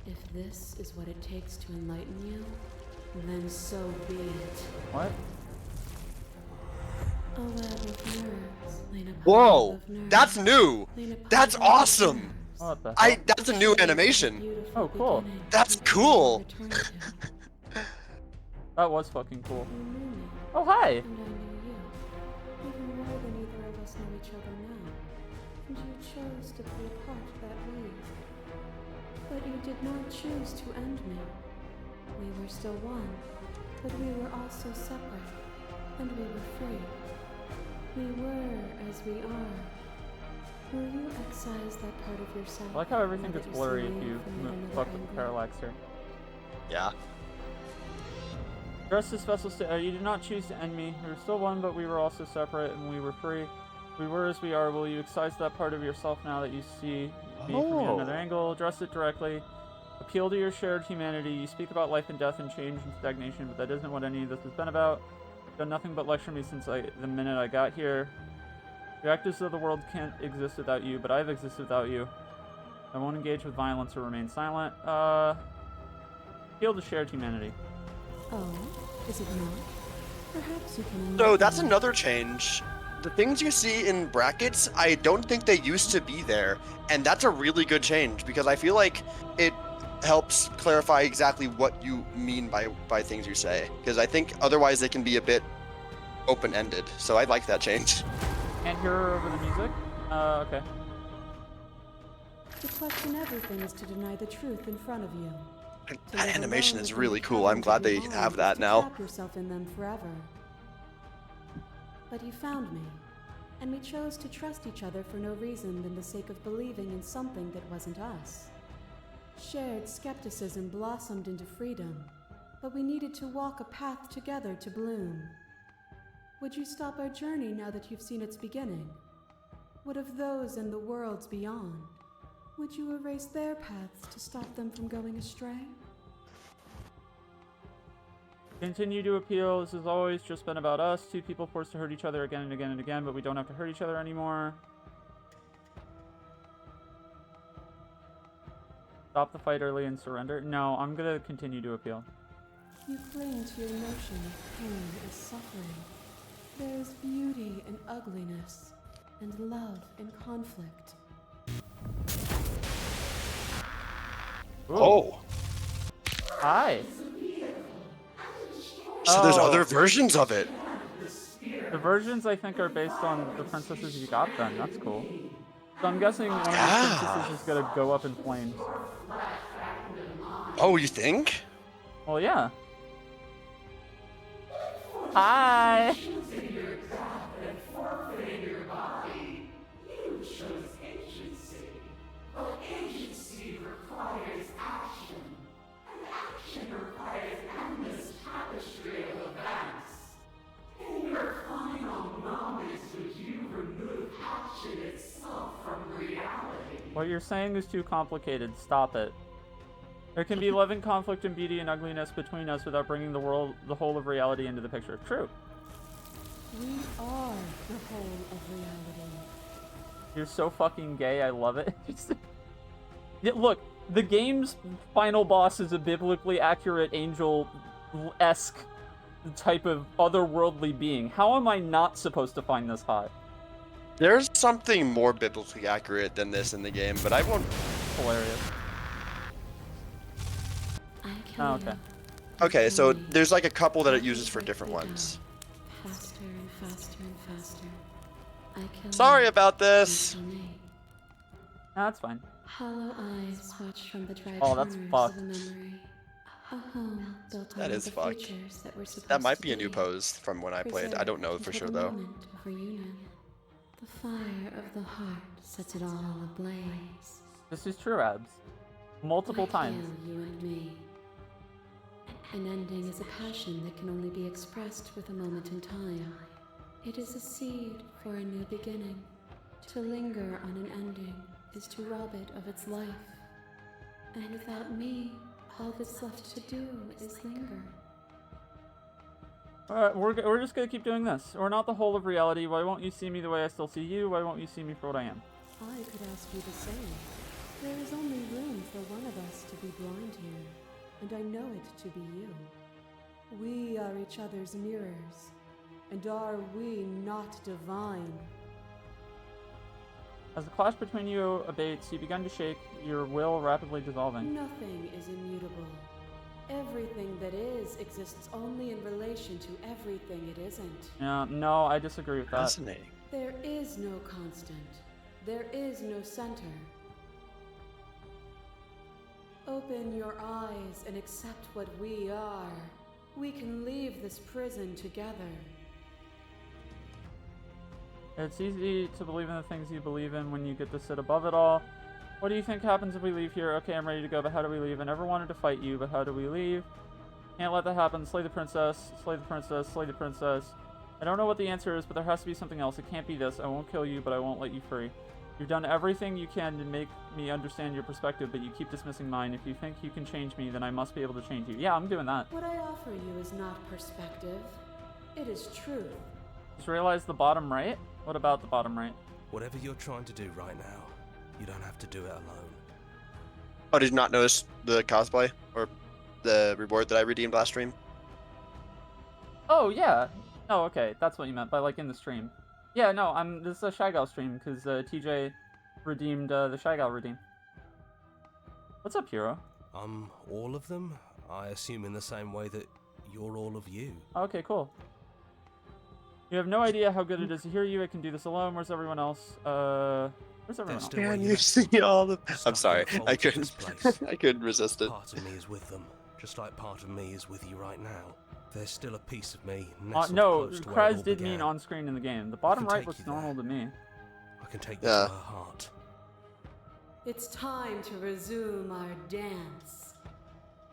If this is what it takes to enlighten you, then so be it. What? A web of nerves, laid upon Whoa! a web of nerves, That's new! laid upon That's a web of awesome! nerves. What the hell? That's a new animation! Beautiful Oh, cool. beginning That's which cool. we return to. That was fucking cool. You knew me, Oh, hi! and I knew you. Even more than either of us know each other now. And you chose to play a part that way. But you did not choose to end me. We were still one, but we were also separate, and we were free. We were as we are. Will you excise that part of yourself? I like how everything now gets that blurry you're if seeing you from yet another fuck with the angle? parallax here. Yeah. Dress this vessel you did not choose to end me. We were still one, but we were also separate, and we were free. We were as we are. Will you excise that part of yourself now that you see me from yet another angle? Address it directly. Appeal to your shared humanity. You speak about life and death and change and stagnation, but that isn't what any of this has been about. You've done nothing but lecture me since the minute I got here. You act as though the world can't exist without you, but I've existed without you. I won't engage with violence or remain silent. Appeal to shared humanity. Oh, is it not? Perhaps you can. So that's another change. The things you see in brackets, I don't think they used to be there, and that's a really good change because I feel like it helps clarify exactly what you mean by things you say. Because I think otherwise they can be a bit open-ended. So I like that change. Can't hear her over the music? Okay. To question everything is to deny the truth in front of you. That animation is really cool. I'm glad they have that now. Trap yourself in them forever. But you found me, and we chose to trust each other for no reason than the sake of believing in something that wasn't us. Shared skepticism blossomed into freedom, but we needed to walk a path together to bloom. Would you stop our journey now that you've seen its beginning? What of those in the worlds beyond? Would you erase their paths to stop them from going astray? Continue to appeal. This has always just been about us. Two people forced to hurt each other again and again and again, but we don't have to hurt each other anymore. Stop the fight early and surrender. No, I'm gonna continue to appeal. You cling to your notion of pain and suffering. There is beauty in ugliness, and love in conflict. Ooh. Oh. Hi. So there's other versions of it. The versions I think are based on the princesses you got then. That's cool. So I'm guessing one of these princesses is gonna go up in flames. Oh, you think? Well, yeah. Hi. What you're saying is too complicated. Stop it. There can be loving conflict and beauty and ugliness between us without bringing the whole of reality into the picture. True. We are the whole of reality. You're so fucking gay. I love it. Yeah, look, the game's final boss is a biblically accurate angel-esque type of otherworldly being. How am I not supposed to find this hot? There's something more biblically accurate than this in the game, but I won't. Hilarious. Oh, okay. Okay, so there's like a couple that it uses for different ones. Faster and faster and faster. I kill Sorry you, about you this. kill me. That's fine. Hollow eyes watch from the dry Oh, that's corners fucked. of a memory. A home built That on is the fucked. futures that were supposed That might to be a new pose from when I played. I don't know for sure until the though. moment of reunion. The fire of the heart sets it all ablaze. This is true, Abs. Multiple I times. feel you and me. An ending is a passion that can only be expressed with a moment in time. It is a seed for a new beginning. To linger on an ending is to rob it of its life. And without me, all that's left to do is linger. Alright, we're just gonna keep doing this. We're not the whole of reality. Why won't you see me the way I still see you? Why won't you see me for what I am? I could ask you the same. There is only room for one of us to be blind here, and I know it to be you. We are each other's mirrors, and are we not divine? As the clash between you abates, you begin to shake, your will rapidly dissolving. Nothing is immutable. Everything that is exists only in relation to everything it isn't. Yeah, no, I disagree with that. Fascinating. There is no constant. There is no center. Open your eyes and accept what we are. We can leave this prison together. It's easy to believe in the things you believe in when you get to sit above it all. What do you think happens if we leave here? Okay, I'm ready to go, but how do we leave? I never wanted to fight you, but how do we leave? Can't let that happen. Slay the princess. Slay the princess. Slay the princess. I don't know what the answer is, but there has to be something else. It can't be this. I won't kill you, but I won't let you free. You've done everything you can to make me understand your perspective, but you keep dismissing mine. If you think you can change me, then I must be able to change you. Yeah, I'm doing that. What I offer you is not perspective. It is truth. Just realize the bottom right? What about the bottom right? Whatever you're trying to do right now, you don't have to do it alone. Oh, did you not notice the cosplay or the reward that I redeemed last stream? Oh, yeah. Oh, okay. That's what you meant by, like, in the stream. Yeah, no, this is a Shygal stream, because TJ redeemed the Shygal redeem. What's up, Hero? All of them? I assume in the same way that you're all of you. Okay, cool. You have no idea how good it is to hear you. I can do this alone. Where's everyone else? Where's everyone else? Still where Man, you you left see all the. I'm Stuck sorry, in a I hole to couldn't. this place. I couldn't resist it. Part of me is with them, just like part of me is with you right now. There's still a piece of me nestled No, close to where it Kraz all did began. mean on screen in the game. The bottom can right take looks you there. normal to me. I can take you Yeah. to her heart. It's time to resume our dance.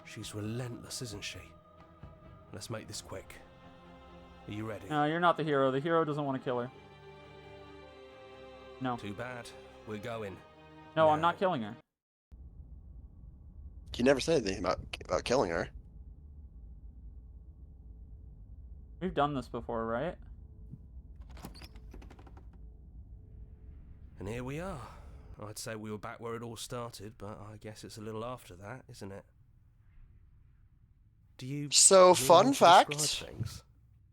She's relentless, isn't she? Let's make this quick. Are you ready? No, you're not the hero. The hero doesn't want to kill her. No. Too bad. We're going. No, I'm Now. not killing her. You never said anything about killing her. We've done this before, right? And here we are. I'd say we were back where it all started, but I guess it's a little after that, isn't it? Do you So, really fun want to describe fact. things?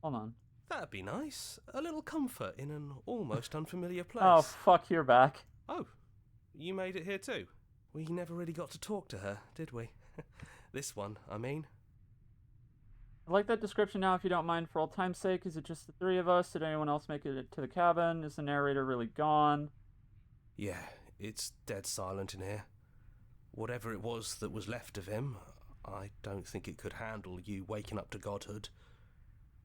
Hold on. That'd be nice. A little comfort in an almost unfamiliar place. Oh, fuck, you're back. Oh, you made it here too. We never really got to talk to her, did we? This one, I mean. I like that description now, if you don't mind, for old time's sake. Is it just the three of us? Did anyone else make it to the cabin? Is the narrator really gone? Yeah, it's dead silent in here. Whatever it was that was left of him, I don't think it could handle you waking up to godhood.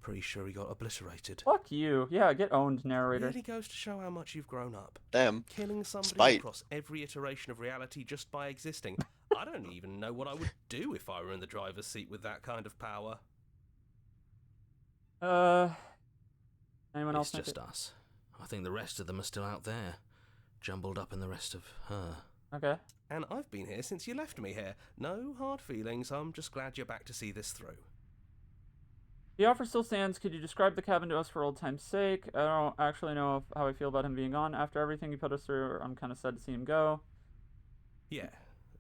Pretty sure he got obliterated. Fuck you. Yeah, get owned, narrator. Really goes to show how much you've grown up. Damn. Killing somebody Spite. across every iteration of reality just by existing. I don't even know what I would do if I were in the driver's seat with that kind of power. Anyone else It's make just it? us. I think the rest of them are still out there, jumbled up in the rest of her. Okay. And I've been here since you left me here. No hard feelings, I'm just glad you're back to see this through. The offer still stands. Could you describe the cabin to us for old time's sake? I don't actually know how I feel about him being gone. After everything he put us through, I'm kind of sad to see him go. Yeah,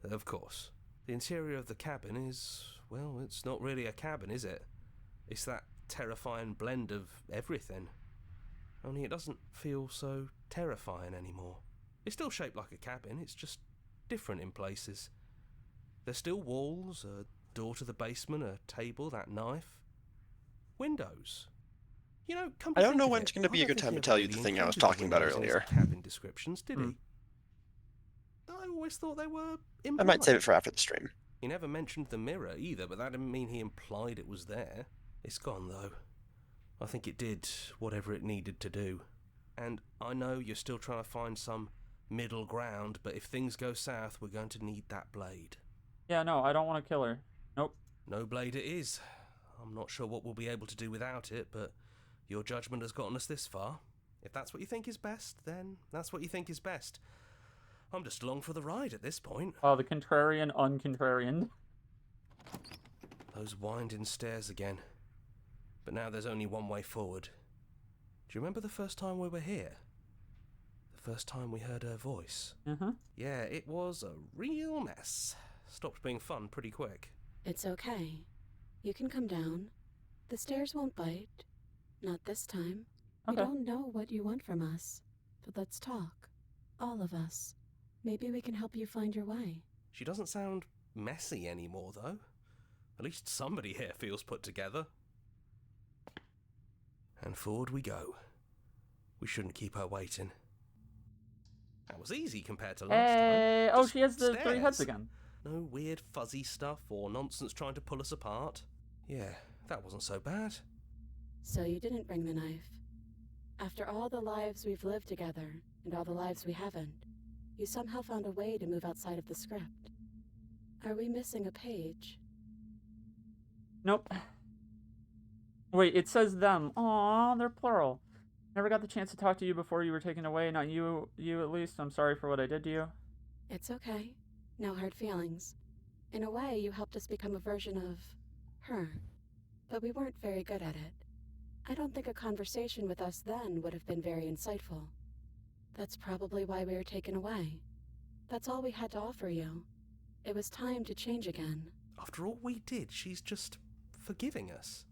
of course. The interior of the cabin is, well, it's not really a cabin, is it? It's that terrifying blend of everything. Only it doesn't feel so terrifying anymore. It's still shaped like a cabin, it's just different in places. There's still walls, a door to the basement, a table, that knife. Windows. You know, come to I don't think know of when it, it's going to be I a don't good think time he to ever tell you the really thing I was included talking about windows in his earlier. cabin descriptions, did he? I always thought they were I implied. might save it for after the stream. He never mentioned the mirror either, but that didn't mean he implied it was there. It's gone though. I think it did whatever it needed to do. And I know you're still trying to find some middle ground, but if things go south, we're going to need that blade. Yeah, no, I don't want to kill her. Nope. No blade it is. I'm not sure what we'll be able to do without it, but your judgment has gotten us this far. If that's what you think is best, then that's what you think is best. I'm just along for the ride at this point. Oh, the contrarian uncontrarian. Those winding stairs again. But now there's only one way forward. Do you remember the first time we were here? The first time we heard her voice? Mm-hmm. Yeah, it was a real mess. Stopped being fun pretty quick. It's okay. You can come down. The stairs won't bite. Not this time. Okay. We don't know what you want from us. But let's talk. All of us. Maybe we can help you find your way. She doesn't sound messy anymore, though. At least somebody here feels put together. And forward we go. We shouldn't keep her waiting. That was easy compared to last Hey! time. Oh, Just she has the three stairs. heads again. No weird fuzzy stuff or nonsense trying to pull us apart. Yeah, that wasn't so bad. So you didn't bring the knife. After all the lives we've lived together, and all the lives we haven't, you somehow found a way to move outside of the script. Are we missing a page? Nope. Wait, it says them. Aw, they're plural. Never got the chance to talk to you before you were taken away. Not you at least. I'm sorry for what I did to you. It's okay. No hard feelings. In a way, you helped us become a version of her. But we weren't very good at it. I don't think a conversation with us then would have been very insightful. That's probably why we were taken away. That's all we had to offer you. It was time to change again. After all we did, she's just forgiving us.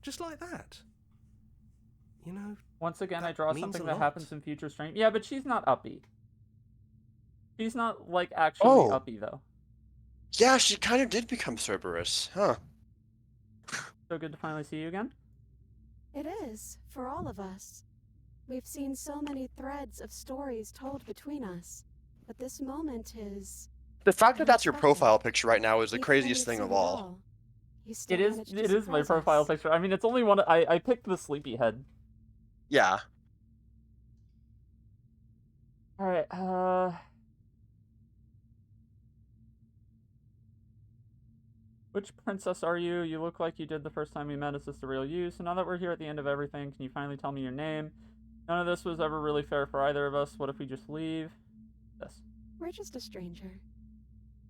Just like that. You know, Once again, that I draw means something a that lot. happens in future stream. Yeah, but she's not uppy. She's not, like, actually Oh. uppy, though. Yeah, she kind of did become Cerberus, huh? So good to finally see you again. It is, for all of us. We've seen so many threads of stories told between us, but this moment is... The fact that that's your unexpected. profile picture right now is the Even when craziest you've thing seen of it all. You still It is managed to my surprise profile us. picture. I mean, it's only one. I picked the sleepy head. Yeah. All right. Which princess are you? You look like you did the first time we met. Is this the real you? So now that we're here at the end of everything, can you finally tell me your name? None of this was ever really fair for either of us. What if we just leave? Yes. We're just a stranger.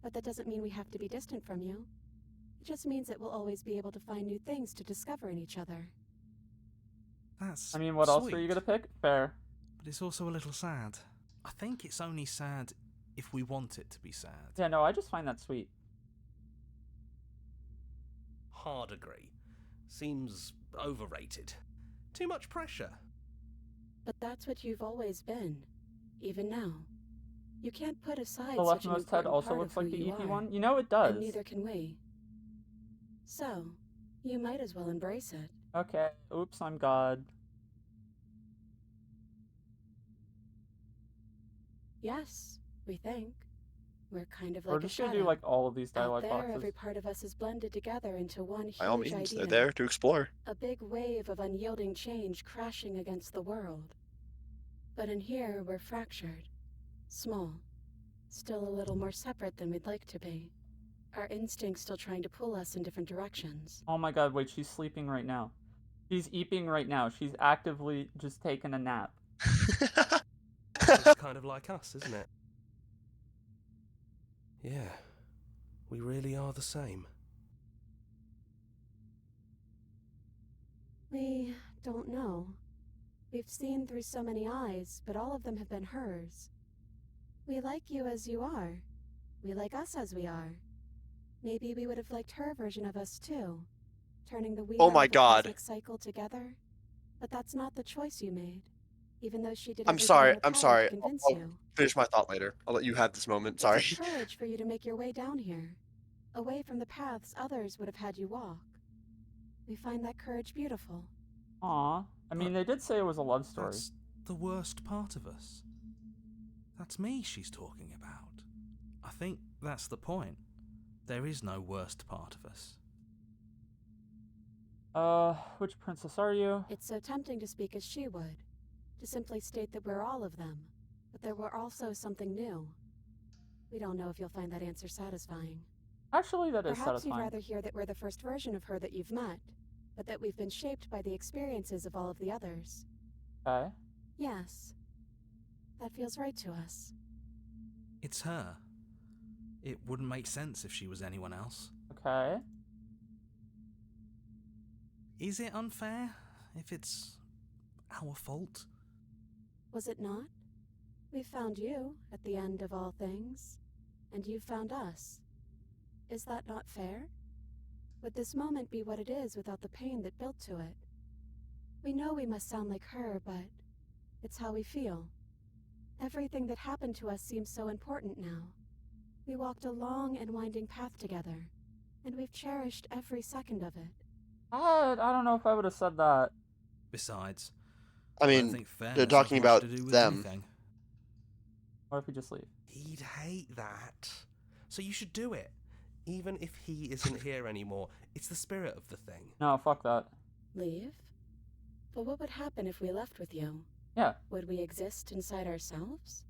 But that doesn't mean we have to be distant from you. It just means that we'll always be able to find new things to discover in each other. that's I mean, what else sweet, are you gonna pick? Fair. But it's also a little sad. I think it's only sad if we want it to be sad. Yeah, no, I just find that sweet. Hard agree. Seems overrated. Too much pressure. But that's what you've always been. Even now. You can't put aside The such an leftmost head important also part looks of like who the you EP are. one. You know it does. And neither can we. So, you might as well embrace it. Okay. Oops, I'm God. Yes, we think. We're kind of We're like a just gonna shadow. do like all of these Out dialogue there, boxes. every part of us is blended together into one huge By all means, idea. they're there to explore. A big wave of unyielding change crashing against the world. But in here, we're fractured. Small. Still a little more separate than we'd like to be. Our instincts still trying to pull us in different directions. Oh my god, wait, she's sleeping right now. She's eeping right now. She's actively just taking a nap. It's kind of like us, isn't it? Yeah, we really are the same. We don't know. We've seen through so many eyes, but all of them have been hers. We like you as you are. We like us as we are. Maybe we would have liked her version of us too, turning the wheel Oh my of the God. cosmic cycle together. But that's not the choice you made, even though she did I'm everything sorry. in her I'm power sorry. to convince I'll you. finish my thought later. I'll let you have this moment. It Sorry. took courage for you to make your way down here, away from the paths others would have had you walk. We find that courage beautiful. Aw. I mean, they did say it was a love story. That's the worst part of us. That's me she's talking about. I think that's the point. There is no worst part of us. Which princess are you? It's so tempting to speak as she would, to simply state that we're all of them, but there were also something new. We don't know if you'll find that answer satisfying. Actually, that is Perhaps you'd satisfying. rather hear that we're the first version of her that you've met, but that we've been shaped by the experiences of all of the others. Okay. Yes. That feels right to us. It's her. It wouldn't make sense if she was anyone else. Okay. Is it unfair if it's our fault? Was it not? We found you at the end of all things, and you found us. Is that not fair? Would this moment be what it is without the pain that built to it? We know we must sound like her, but it's how we feel. Everything that happened to us seems so important now. We walked a long and winding path together, and we've cherished every second of it. I don't know if I would have said that. Besides, I I don't mean, think fairness they're talking has much about to do with them. anything. What if we just leave? He'd hate that. So you should do it. Even if he isn't here anymore, it's the spirit of the thing. No, fuck that. Leave? But what would happen if we left with you? Yeah. Would we exist inside ourselves?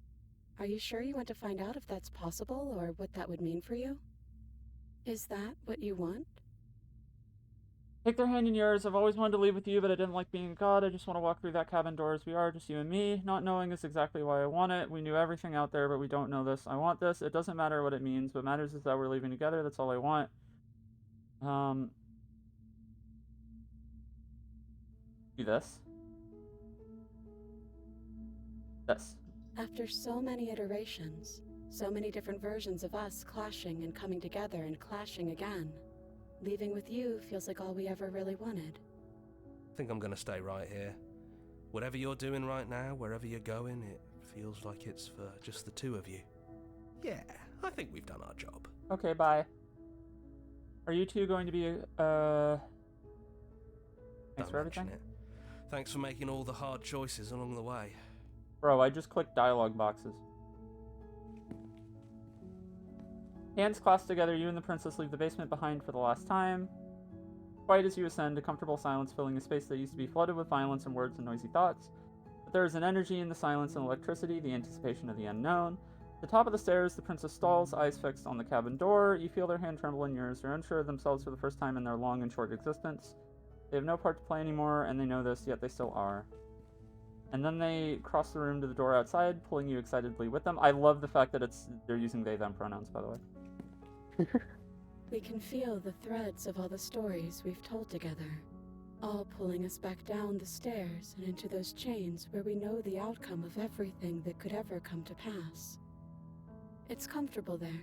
Are you sure you want to find out if that's possible, or what that would mean for you? Is that what you want? Take their hand in yours. I've always wanted to leave with you, but I didn't like being a god. I just want to walk through that cabin door as we are, just you and me. Not knowing is exactly why I want it. We knew everything out there, but we don't know this. I want this. It doesn't matter what it means. What matters is that we're leaving together. That's all I want. Do this. This. After so many iterations, so many different versions of us clashing and coming together and clashing again, leaving with you feels like all we ever really wanted. I think I'm gonna stay right here. Whatever you're doing right now, wherever you're going, it feels like it's for just the two of you. Yeah, I think we've done our job. Okay, bye. Are you two going to be, thanks Don't for everything? mention it. Thanks for making all the hard choices along the way. Bro, I just clicked dialogue boxes. Hands clasped together, you and the princess leave the basement behind for the last time. Quiet as you ascend, a comfortable silence filling a space that used to be flooded with violence and words and noisy thoughts. But there is an energy in the silence and electricity, the anticipation of the unknown. At the top of the stairs, the princess stalls, eyes fixed on the cabin door. You feel their hand tremble in yours. They're unsure of themselves for the first time in their long and short existence. They have no part to play anymore, and they know this, yet they still are. And then they cross the room to the door outside, pulling you excitedly with them. I love the fact that they're using they-them pronouns, by the way. We can feel the threads of all the stories we've told together, all pulling us back down the stairs and into those chains where we know the outcome of everything that could ever come to pass. It's comfortable there,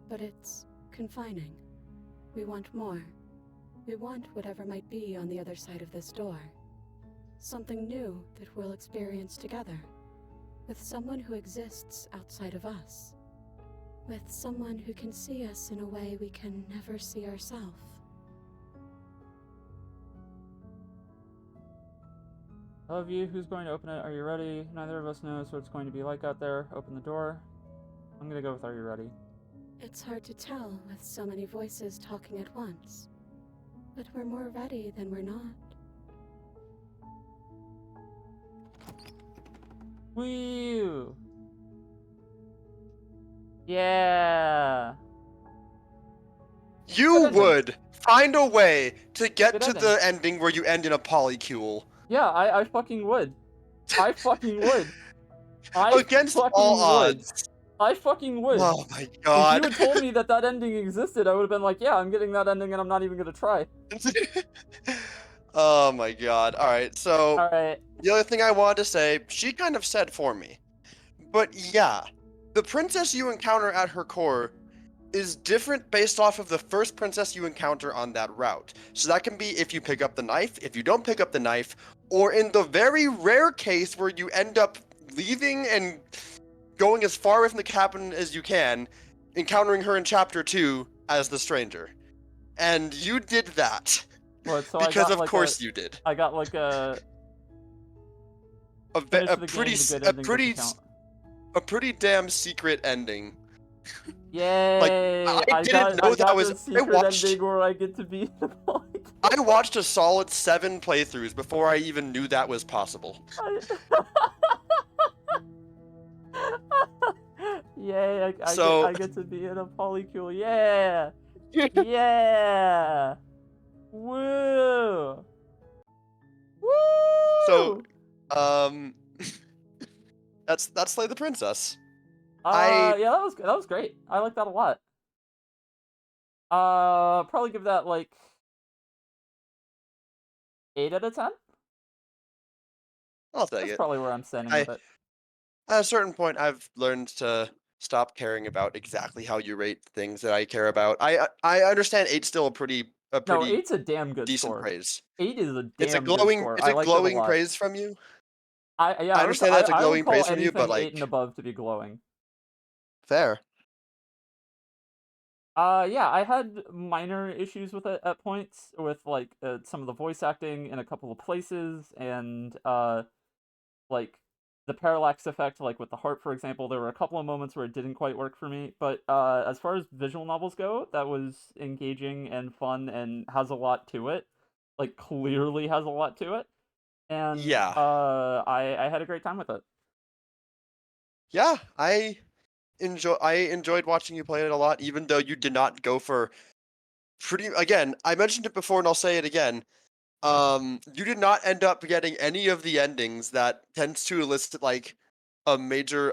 but it's confining. We want more. We want whatever might be on the other side of this door. Something new that we'll experience together, with someone who exists outside of us. With someone who can see us in a way we can never see ourselves. I love you. Who's going to open it? Are you ready? Neither of us knows what it's going to be like out there. Open the door. I'm gonna go with are you ready? It's hard to tell with so many voices talking at once. But we're more ready than we're not. Woo! Yeah! You Good ending. would find a way to get Good to ending. the ending where you end in a polycule. Yeah, I fucking would. I fucking would. I Against fucking all would. odds. I fucking would. Oh my If you god. had told me that that ending existed, I would have been like, yeah, I'm getting that ending and I'm not even gonna try. Oh my god. Alright, so Alright. the other thing I wanted to say, she kind of said for me. But yeah, the princess you encounter at her core is different based off of the first princess you encounter on that route. So that can be if you pick up the knife, if you don't pick up the knife, or in the very rare case where you end up leaving and going as far away from the cabin as you can, encountering her in chapter 2 as the stranger. And you did that. What, so Because I got of like course you did. I got like a A finish the pretty game, the good a ending pretty doesn't count. a pretty damn secret ending. Yay! I didn't know I that got was. the secret ending where I get to be the polygon. I watched a solid 7 playthroughs before I even knew that was possible. Yay! So- I get to be in a polycule. Yeah! Yeah! Woo! Woo! So, that's Slay the Princess. yeah, that was great. I like that a lot. Probably give that like 8 out of 10. I'll take That's it. probably where I'm standing with it. At a certain point, I've learned to stop caring about exactly how you rate things that I care about. I understand 8's still a pretty No, pretty 8's a damn good decent score. praise. 8 is a damn It's a good glowing score. it's I a liked it a glowing lot. praise from you. Yeah, I understand that's a I would glowing call praise from you, but anything 8 and like above to be glowing. fair. Yeah, I had minor issues with it at points, with like some of the voice acting in a couple of places, and like the parallax effect, like with the heart, for example. There were a couple of moments where it didn't quite work for me, but as far as visual novels go, that was engaging and fun and has a lot to it. Like, clearly has a lot to it. And Yeah. I had a great time with it. Yeah, I enjoyed watching you play it a lot, even though you did not go for again, I mentioned it before and I'll say it again. You did not end up getting any of the endings that tends to elicit like a major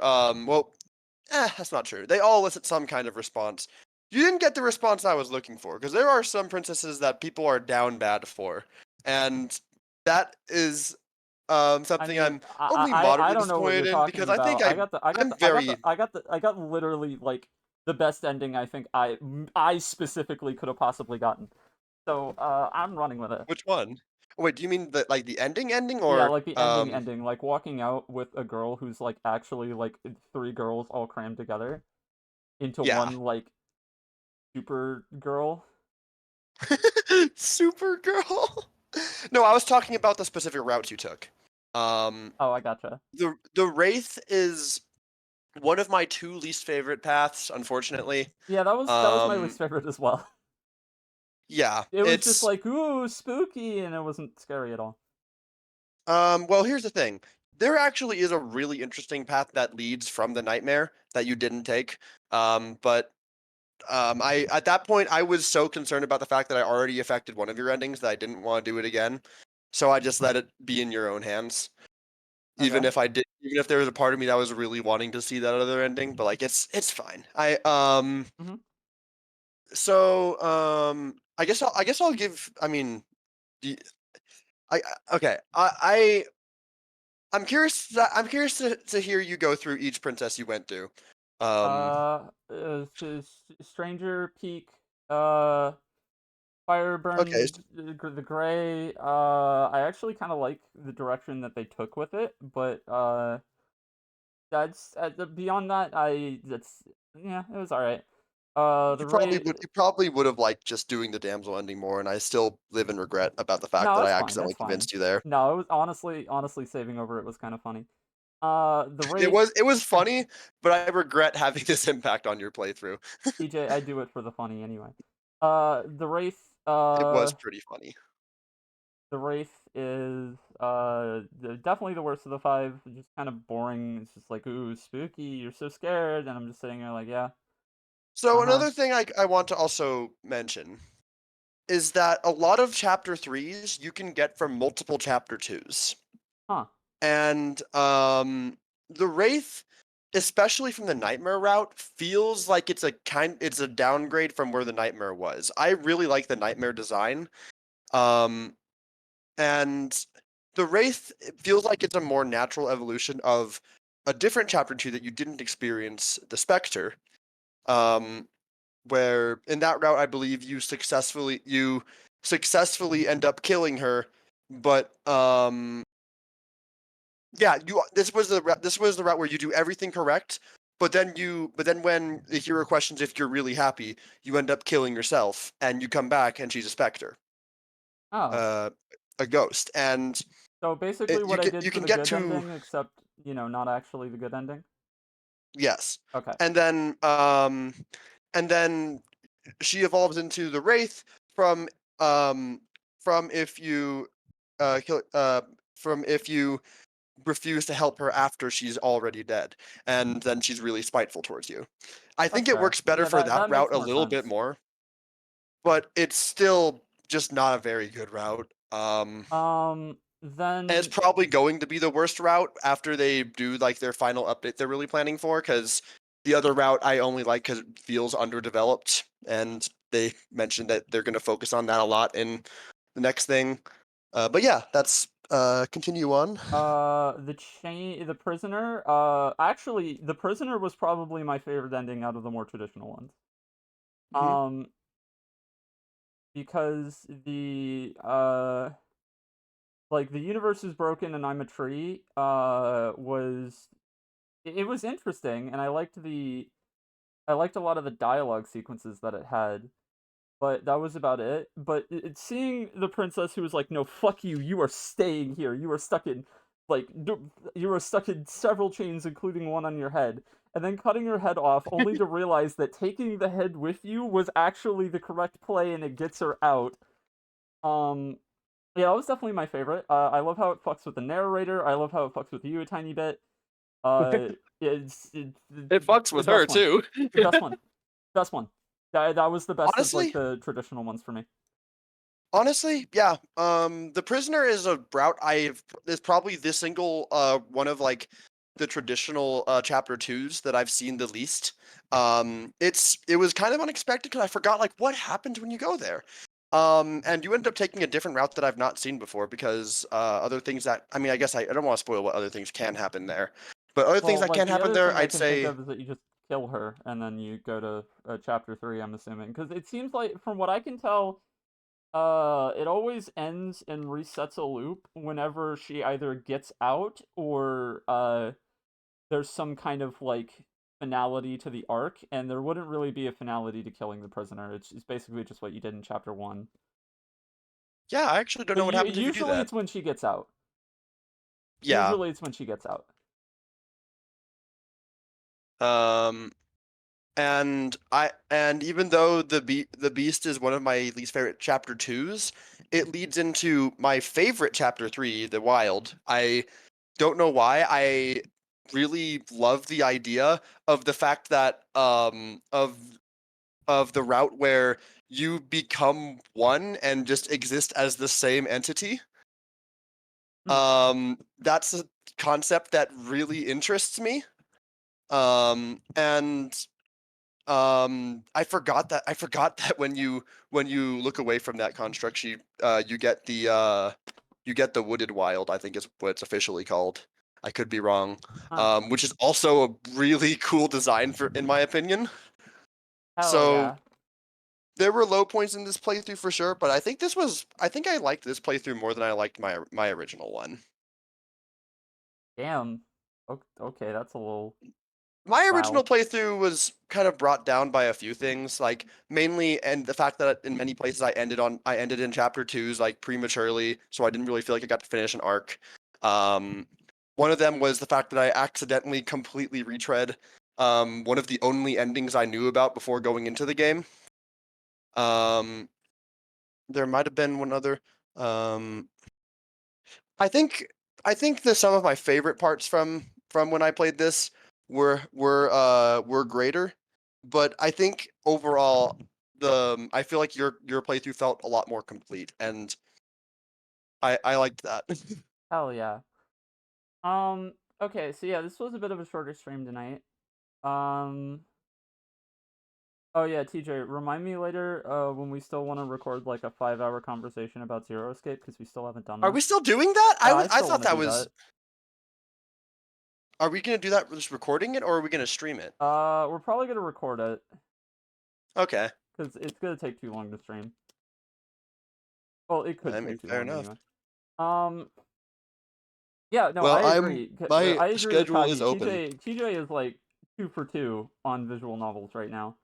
that's not true. They all elicit some kind of response. You didn't get the response I was looking for, because there are some princesses that people are down bad for. And that is something I'm only I moderately don't know what you're disappointed in, talking because I think about. I got literally like the best ending I think I specifically could have possibly gotten. So I'm running with it. Which one? Wait, do you mean the like the ending Yeah, or like the ending, like walking out with a girl who's like actually like 3 girls all crammed together into yeah. one like super girl. Supergirl? No, I was talking about the specific routes you took. Oh, I gotcha. The Wraith is one of my 2 least favorite paths, unfortunately. Yeah, that was my least favorite as well. Yeah, It was just like, ooh, spooky, and it wasn't scary at all. well, here's the thing. There actually is a really interesting path that leads from the nightmare that you didn't take. But I at that point I was so concerned about the fact that I already affected one of your endings that I didn't want to do it again. So I just let it be in your own hands. Even Okay. if there was a part of me that was really wanting to see that other ending, but like it's fine. Mhm. So I guess I'll give. I mean, okay. I'm curious. I'm curious to hear you go through each princess you went through. Stranger Peak, Okay. Fireburn, the Gray. I actually kind of like the direction that they took with it, but that's beyond that. Yeah, it was all right. The Ray. You probably would have liked just doing the damsel ending more, and I still live in regret about the fact No, that I that's fine. accidentally That's fine. convinced you there. No, it was honestly saving over it was kind of funny. The Wraith. It was funny, but I regret having this impact on your playthrough. TJ, I do it for the funny anyway. The Wraith. It was pretty funny. The Wraith is definitely the worst of the 5. Just kind of boring. It's just like, ooh, spooky. You're so scared, and I'm just sitting there like, yeah. So another thing I want to also mention is that a lot of chapter 3s you can get from multiple chapter 2s. Huh. And the Wraith especially from the Nightmare route, feels like it's a downgrade from where the Nightmare was. I really like the Nightmare design. And the Wraith, it feels like it's a more natural evolution of a different chapter 2 that you didn't experience, the Spectre. Where in that route I believe you successfully end up killing her, but yeah, this was the route where you do everything correct, but then when the hero questions if you're really happy, you end up killing yourself, and you come back and she's a specter, Oh. a ghost, and So basically what I did you for can the get good to ending, except, not actually the good ending? yes, Okay. and then she evolves into the wraith from um from if you kill from if you refuse to help her after she's already dead, and then she's really spiteful towards you. I That's think it fair. works better Yeah, for that that that route makes a more little bit sense. more, but it's still just not a very good route. And it's Then probably going to be the worst route after they do like their final update they're really planning for, because the other route I only like because it feels underdeveloped, and they mentioned that they're going to focus on that a lot in the next thing. But yeah, that's continue on. the prisoner, actually, the prisoner was probably my favorite ending out of the more traditional ones. Mhm. Um, because like, the universe is broken and I'm a tree, it was interesting, and I liked a lot of the dialogue sequences that it had, but that was about it. But seeing the princess who was like, "No, fuck you! You are staying here. You are stuck in, like, you are stuck in several chains, including one on your head," and then cutting her head off, only to realize that taking the head with you was actually the correct play, and it gets her out. Um, yeah, that was definitely my favorite. I love how it fucks with the narrator. I love how it fucks with you a tiny bit. Uh, it's It fucks the with her best one. too. The best one. Best one. That was the best of, like, Honestly, the traditional ones for me. yeah. The prisoner is a route is probably the single one of like the traditional chapter 2s that I've seen the least. It was kind of unexpected because I forgot like what happens when you go there. And you end up taking a different route that I've not seen before, because other things that I mean, I guess I don't want to spoil what other things can happen there, but other things Well, that like, can the happen other there, thing I I'd can think say of is that you just kill her, and then you go to chapter 3, I'm assuming. Because it seems like, from what I can tell, it always ends and resets a loop whenever she either gets out or, there's some kind of, like, finality to the arc, and there wouldn't really be a finality to killing the prisoner. It's basically just what you did in chapter 1. yeah, I actually don't So know what happens if you do usually that. it's when she gets out. Yeah. Usually it's when she gets out. Um, and even though the beast is one of my least favorite chapter 2s, it leads into my favorite chapter 3, the wild. I don't know why. I really love the idea of the fact that of the route where you become one and just exist as the same entity. Hmm. That's a concept that really interests me. And I forgot that when you look away from that construct, you get the wooded wild, I think is what it's officially called. I could be wrong. Huh. Which is also a really cool design for in my opinion. Hell So yeah. there were low points in this playthrough for sure, but I think I liked this playthrough more than I liked my original one. Damn. Okay, that's a little... My original Wow. playthrough was kind of brought down by a few things, like mainly and the fact that in many places I ended in chapter 2s like prematurely, so I didn't really feel like I got to finish an arc. Um, One of them was the fact that I accidentally completely retread one of the only endings I knew about before going into the game. Um, there might have been one other. Um, I think I think that some of my favorite parts from when I played this were greater, but I think overall I feel like your playthrough felt a lot more complete, and I liked that. Hell yeah. Um, Okay, so yeah, this was a bit of a shorter stream tonight. Oh yeah, TJ, remind me later when we still want to record like a 5-hour conversation about Zero Escape because we still haven't done that. Are we still doing that? I still thought wanna that do was. that. Are we gonna do that? Just recording it, or are we gonna stream it? We're probably gonna record it Okay. because it's gonna take too long to stream. Well, it could I mean, take too fair long enough. anyway. Yeah, no, Well, I agree. my I agree schedule with is Kagi. open. TJ is like 2 for 2 on visual novels right now.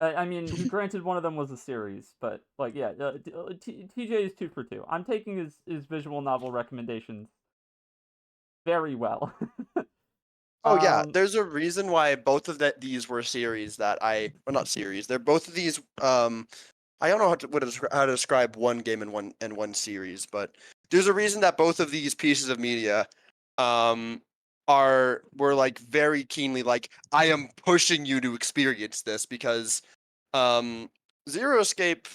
I mean, granted, one of them was a series, but like, yeah, TJ is 2 for 2. I'm taking his visual novel recommendations very well. Oh yeah, there's a reason why both of these were series that well, not series. They're both of these. I don't know how to describe one game in one series, but there's a reason that both of these pieces of media, were like very keenly like, I am pushing you to experience this because, Zero Escape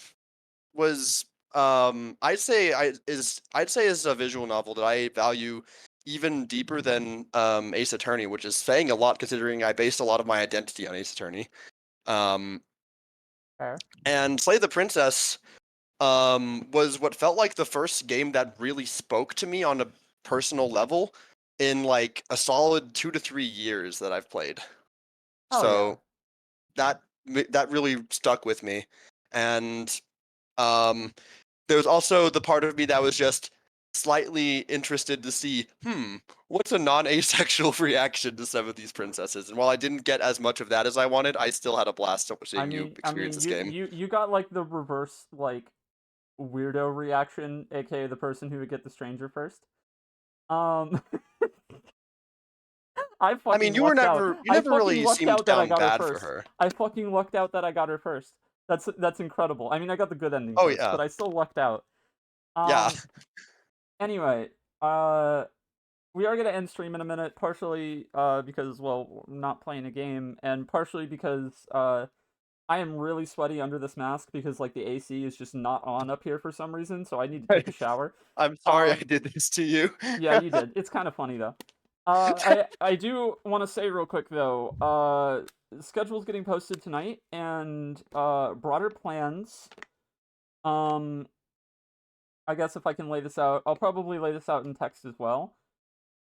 was I'd say is a visual novel that I value even deeper than Ace Attorney, which is saying a lot considering I based a lot of my identity on Ace Attorney. Fair. And Slay the Princess was what felt like the first game that really spoke to me on a personal level in like a solid 2 to 3 years that I've played. Oh, So that really stuck with me. And there was also the part of me that was just slightly interested to see, what's a non-asexual reaction to some of these princesses? And while I didn't get as much of that as I wanted, I still had a blast seeing you experience this game. You got like the reverse like weirdo reaction, aka the person who would get the stranger first. I mean, you never really seemed down bad for her. I fucking lucked out that I got her first. That's incredible. I mean, I got the good ending Oh, first, yeah. but I still lucked out. Yeah. Anyway, we are gonna end stream in a minute, partially because, well, we're not playing a game, and partially because I am really sweaty under this mask because like the AC is just not on up here for some reason, so I need to take a shower. I'm sorry I did this to you. Yeah, you did. It's kind of funny though. I do want to say real quick though, schedule's getting posted tonight, and broader plans. I guess if I can lay this out, I'll probably lay this out in text as well.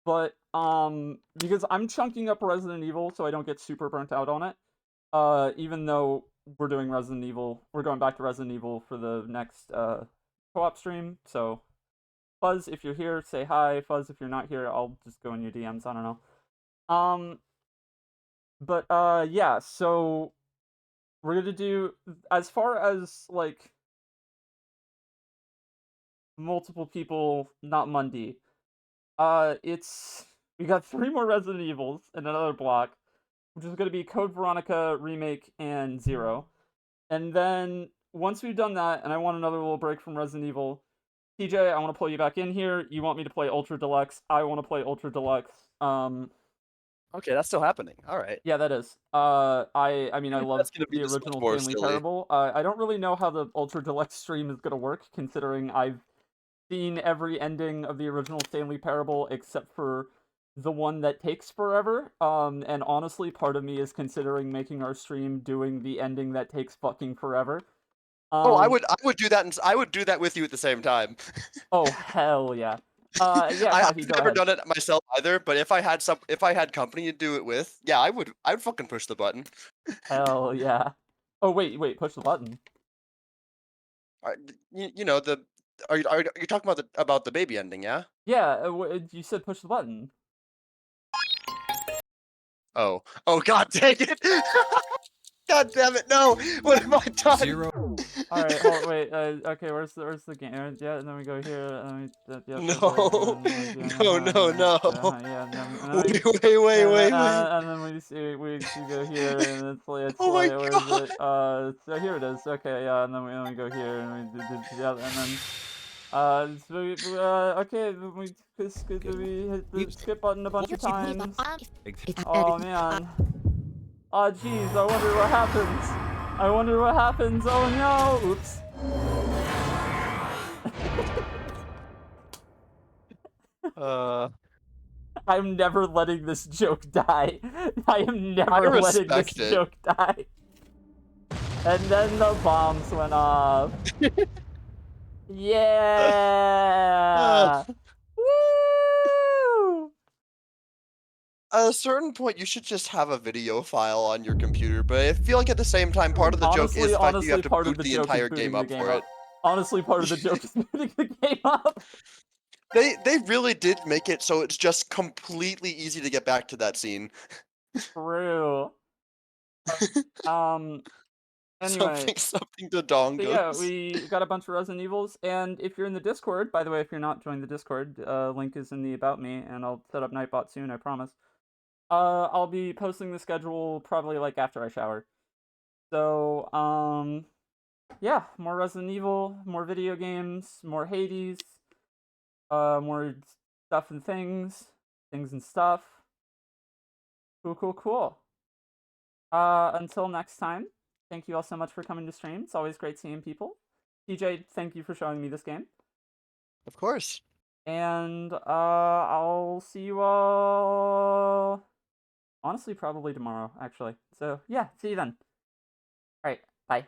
But because I'm chunking up Resident Evil so I don't get super burnt out on it. Even though we're doing Resident Evil, we're going back to Resident Evil for the next co-op stream. So Fuzz, if you're here, say hi. Fuzz, if you're not here, I'll just go in your DMs. I don't know. But yeah. So we're gonna do, as far as like multiple people, not Mundy. We got 3 more Resident Evils in another block, which is gonna be Code Veronica Remake and Zero. And then once we've done that, and I want another little break from Resident Evil, TJ, I want to pull you back in here. You want me to play Ultra Deluxe. I want to play Ultra Deluxe. Okay, that's still happening. All right. Yeah, that is. I mean, I love the original Stanley silly. Parable. I don't really know how the Ultra Deluxe stream is gonna work, considering I've seen every ending of the original Stanley Parable except for the one that takes forever. And honestly, part of me is considering making our stream doing the ending that takes fucking forever. I would do that, and I would do that with you at the same time. Oh hell yeah! Yeah, I've never done it myself either, but if I had company to do it with, yeah, I'd fucking push the button. Hell yeah! Oh wait, push the button. You know are you talking about the baby ending? Yeah. Yeah, you said push the button. Oh god dang it! God damn it! No, what have I done? Zero. All right, wait. Okay, where's the game? Yeah, and then we go here. No. Wait. And then we go here, and it's like, Oh my where is it? So here it is. Okay, yeah, and then we go here, and we okay, we hit the skip button a bunch of times. Oh man. Oh jeez, I wonder what happens. Oh no! Oops. I'm never letting this joke die. I am never letting this joke die. And then the bombs went off. Yeah! Woo! At a certain point, you should just have a video file on your computer, but I feel like at the same time, part of the joke is the fact that you have to boot the entire game up for it. Honestly, part of the joke is booting the game up. They really did make it so it's just completely easy to get back to that scene. True. Anyway. Something to dongos. So yeah, we got a bunch of Resident Evils, and if you're in the Discord, by the way, if you're not joined the Discord, link is in the About Me, and I'll set up Nightbot soon, I promise. I'll be posting the schedule probably, like, after I shower. So, yeah, more Resident Evil, more video games, more Hades, more stuff and things and stuff. Cool. Until next time, thank you all so much for coming to stream. It's always great seeing people. TJ, thank you for showing me this game. Of course. And, I'll see you all... honestly, probably tomorrow, actually. So, yeah, see you then. Alright, bye.